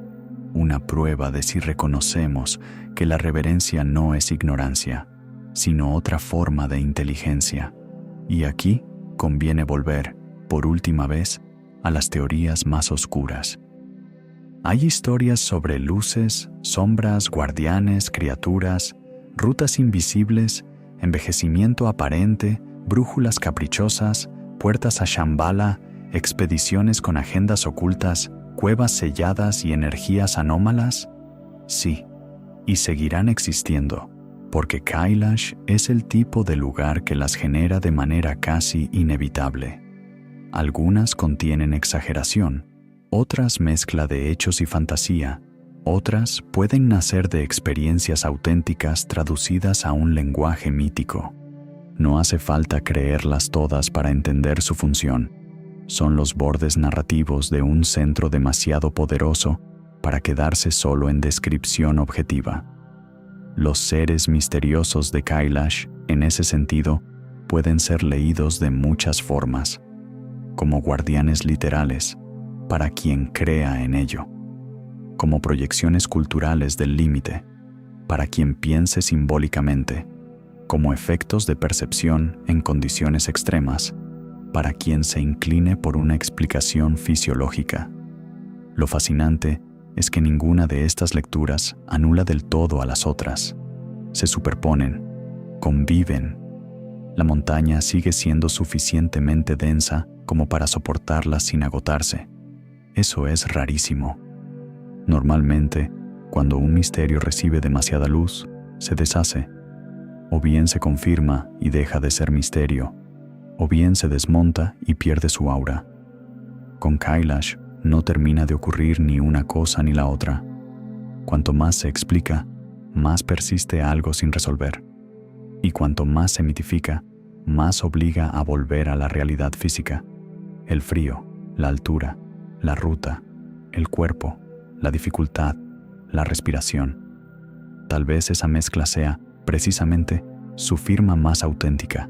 Una prueba de si reconocemos que la reverencia no es ignorancia, sino otra forma de inteligencia. Y aquí conviene volver, por última vez, a las teorías más oscuras. Hay historias sobre luces, sombras, guardianes, criaturas, rutas invisibles, envejecimiento aparente, brújulas caprichosas, puertas a Shambhala, expediciones con agendas ocultas, cuevas selladas y energías anómalas? Sí, y seguirán existiendo, porque Kailash es el tipo de lugar que las genera de manera casi inevitable. Algunas contienen exageración, otras mezcla de hechos y fantasía, otras pueden nacer de experiencias auténticas traducidas a un lenguaje mítico. No hace falta creerlas todas para entender su función. Son los bordes narrativos de un centro demasiado poderoso para quedarse solo en descripción objetiva. Los seres misteriosos de Kailash, en ese sentido, pueden ser leídos de muchas formas, como guardianes literales, para quien crea en ello, como proyecciones culturales del límite, para quien piense simbólicamente, como efectos de percepción en condiciones extremas, para quien se incline por una explicación fisiológica. Lo fascinante es que ninguna de estas lecturas anula del todo a las otras. Se superponen, conviven. La montaña sigue siendo suficientemente densa como para soportarlas sin agotarse. Eso es rarísimo. Normalmente, cuando un misterio recibe demasiada luz, se deshace. O bien se confirma y deja de ser misterio, o bien se desmonta y pierde su aura. Con Kailash no termina de ocurrir ni una cosa ni la otra. Cuanto más se explica, más persiste algo sin resolver. Y cuanto más se mitifica, más obliga a volver a la realidad física. El frío, la altura, la ruta, el cuerpo, la dificultad, la respiración. Tal vez esa mezcla sea, precisamente, su firma más auténtica.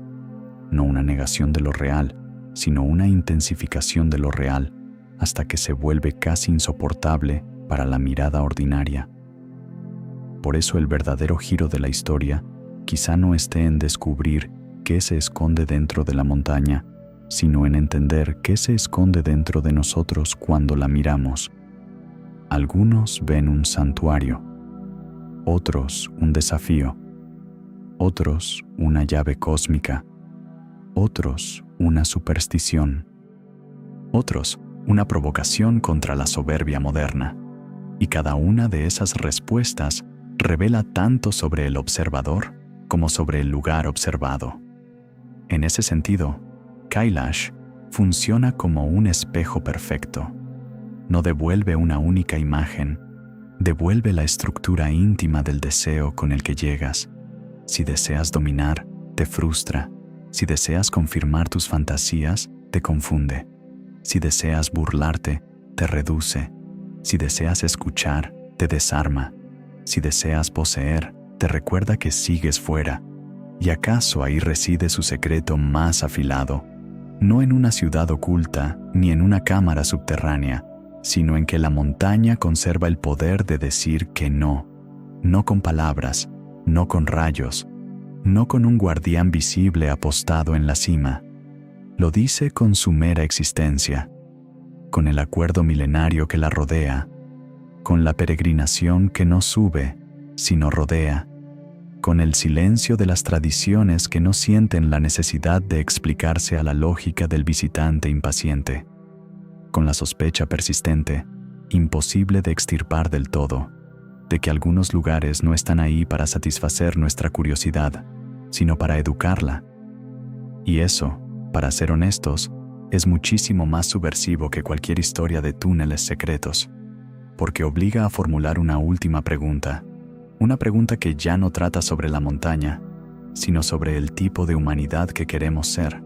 No una negación de lo real, sino una intensificación de lo real, hasta que se vuelve casi insoportable para la mirada ordinaria. Por eso el verdadero giro de la historia quizá no esté en descubrir qué se esconde dentro de la montaña, sino en entender qué se esconde dentro de nosotros cuando la miramos. Algunos ven un santuario, otros un desafío, otros una llave cósmica, otros una superstición, otros una provocación contra la soberbia moderna. Y cada una de esas respuestas revela tanto sobre el observador como sobre el lugar observado. En ese sentido, Kailash funciona como un espejo perfecto. No devuelve una única imagen, devuelve la estructura íntima del deseo con el que llegas. Si deseas dominar, te frustra. Si deseas confirmar tus fantasías, te confunde. Si deseas burlarte, te reduce. Si deseas escuchar, te desarma. Si deseas poseer, te recuerda que sigues fuera. ¿Y acaso ahí reside su secreto más afilado? No en una ciudad oculta, ni en una cámara subterránea, sino en que la montaña conserva el poder de decir que no. No con palabras, no con rayos, no con un guardián visible apostado en la cima. Lo dice con su mera existencia, con el acuerdo milenario que la rodea, con la peregrinación que no sube, sino rodea, con el silencio de las tradiciones que no sienten la necesidad de explicarse a la lógica del visitante impaciente, con la sospecha persistente, imposible de extirpar del todo, de que algunos lugares no están ahí para satisfacer nuestra curiosidad, sino para educarla. Y eso, para ser honestos, es muchísimo más subversivo que cualquier historia de túneles secretos, porque obliga a formular una última pregunta, una pregunta que ya no trata sobre la montaña, sino sobre el tipo de humanidad que queremos ser.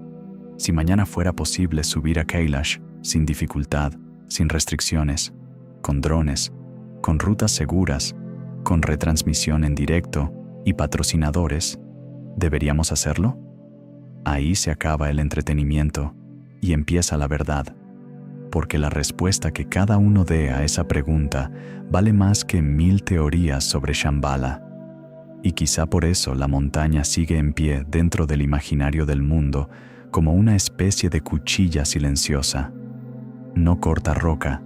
Si mañana fuera posible subir a Kailash sin dificultad, sin restricciones, con drones, con rutas seguras, con retransmisión en directo y patrocinadores, ¿deberíamos hacerlo? Ahí se acaba el entretenimiento y empieza la verdad, porque la respuesta que cada uno dé a esa pregunta vale más que 1000 teorías sobre Shambhala. Y quizá por eso la montaña sigue en pie dentro del imaginario del mundo como una especie de cuchilla silenciosa. No corta roca,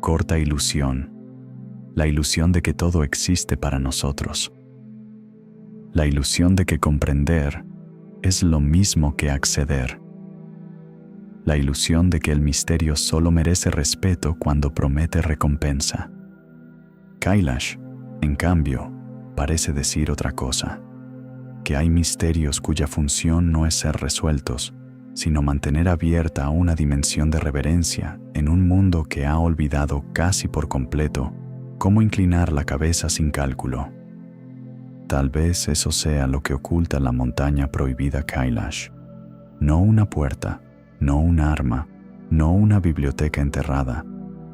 corta ilusión, la ilusión de que todo existe para nosotros. La ilusión de que comprender es lo mismo que acceder. la ilusión de que el misterio solo merece respeto cuando promete recompensa. Kailash, en cambio, parece decir otra cosa, que hay misterios cuya función no es ser resueltos, sino mantener abierta una dimensión de reverencia en un mundo que ha olvidado casi por completo cómo inclinar la cabeza sin cálculo. Tal vez eso sea lo que oculta la montaña prohibida Kailash. No una puerta, no un arma, no una biblioteca enterrada.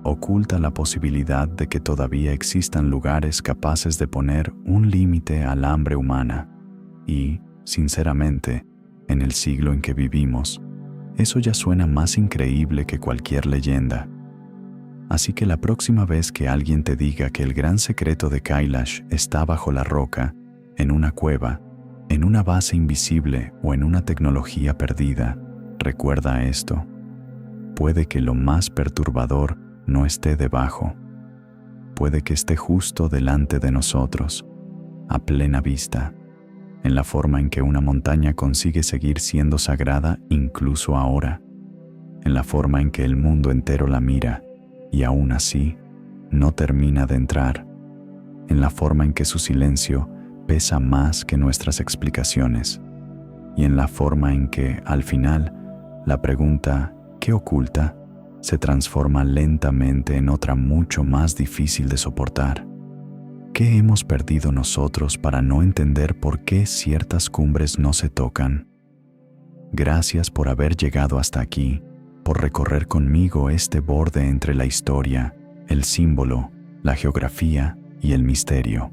Oculta la posibilidad de que todavía existan lugares capaces de poner un límite al hambre humana. Y, sinceramente, en el siglo en que vivimos, eso ya suena más increíble que cualquier leyenda. Así que la próxima vez que alguien te diga que el gran secreto de Kailash está bajo la roca, en una cueva, en una base invisible o en una tecnología perdida, recuerda esto. Puede que lo más perturbador no esté debajo. Puede que esté justo delante de nosotros, a plena vista, en la forma en que una montaña consigue seguir siendo sagrada incluso ahora, en la forma en que el mundo entero la mira y aún así no termina de entrar, en la forma en que su silencio pesa más que nuestras explicaciones, y en la forma en que, al final, la pregunta ¿qué oculta? Se transforma lentamente en otra mucho más difícil de soportar. ¿Qué hemos perdido nosotros para no entender por qué ciertas cumbres no se tocan? Gracias por haber llegado hasta aquí, por recorrer conmigo este borde entre la historia, el símbolo, la geografía y el misterio.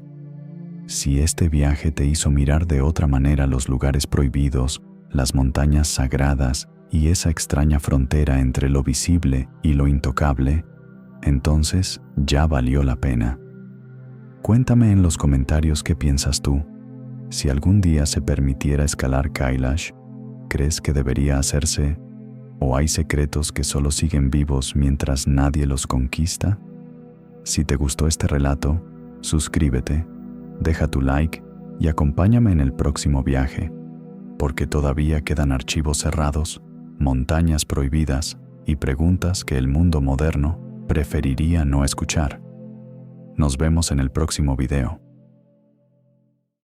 Si este viaje te hizo mirar de otra manera los lugares prohibidos, las montañas sagradas y esa extraña frontera entre lo visible y lo intocable, entonces ya valió la pena. Cuéntame en los comentarios qué piensas tú. Si algún día se permitiera escalar Kailash, ¿crees que debería hacerse? ¿O hay secretos que solo siguen vivos mientras nadie los conquista? Si te gustó este relato, suscríbete, deja tu like y acompáñame en el próximo viaje, porque todavía quedan archivos cerrados, montañas prohibidas y preguntas que el mundo moderno preferiría no escuchar. Nos vemos en el próximo video.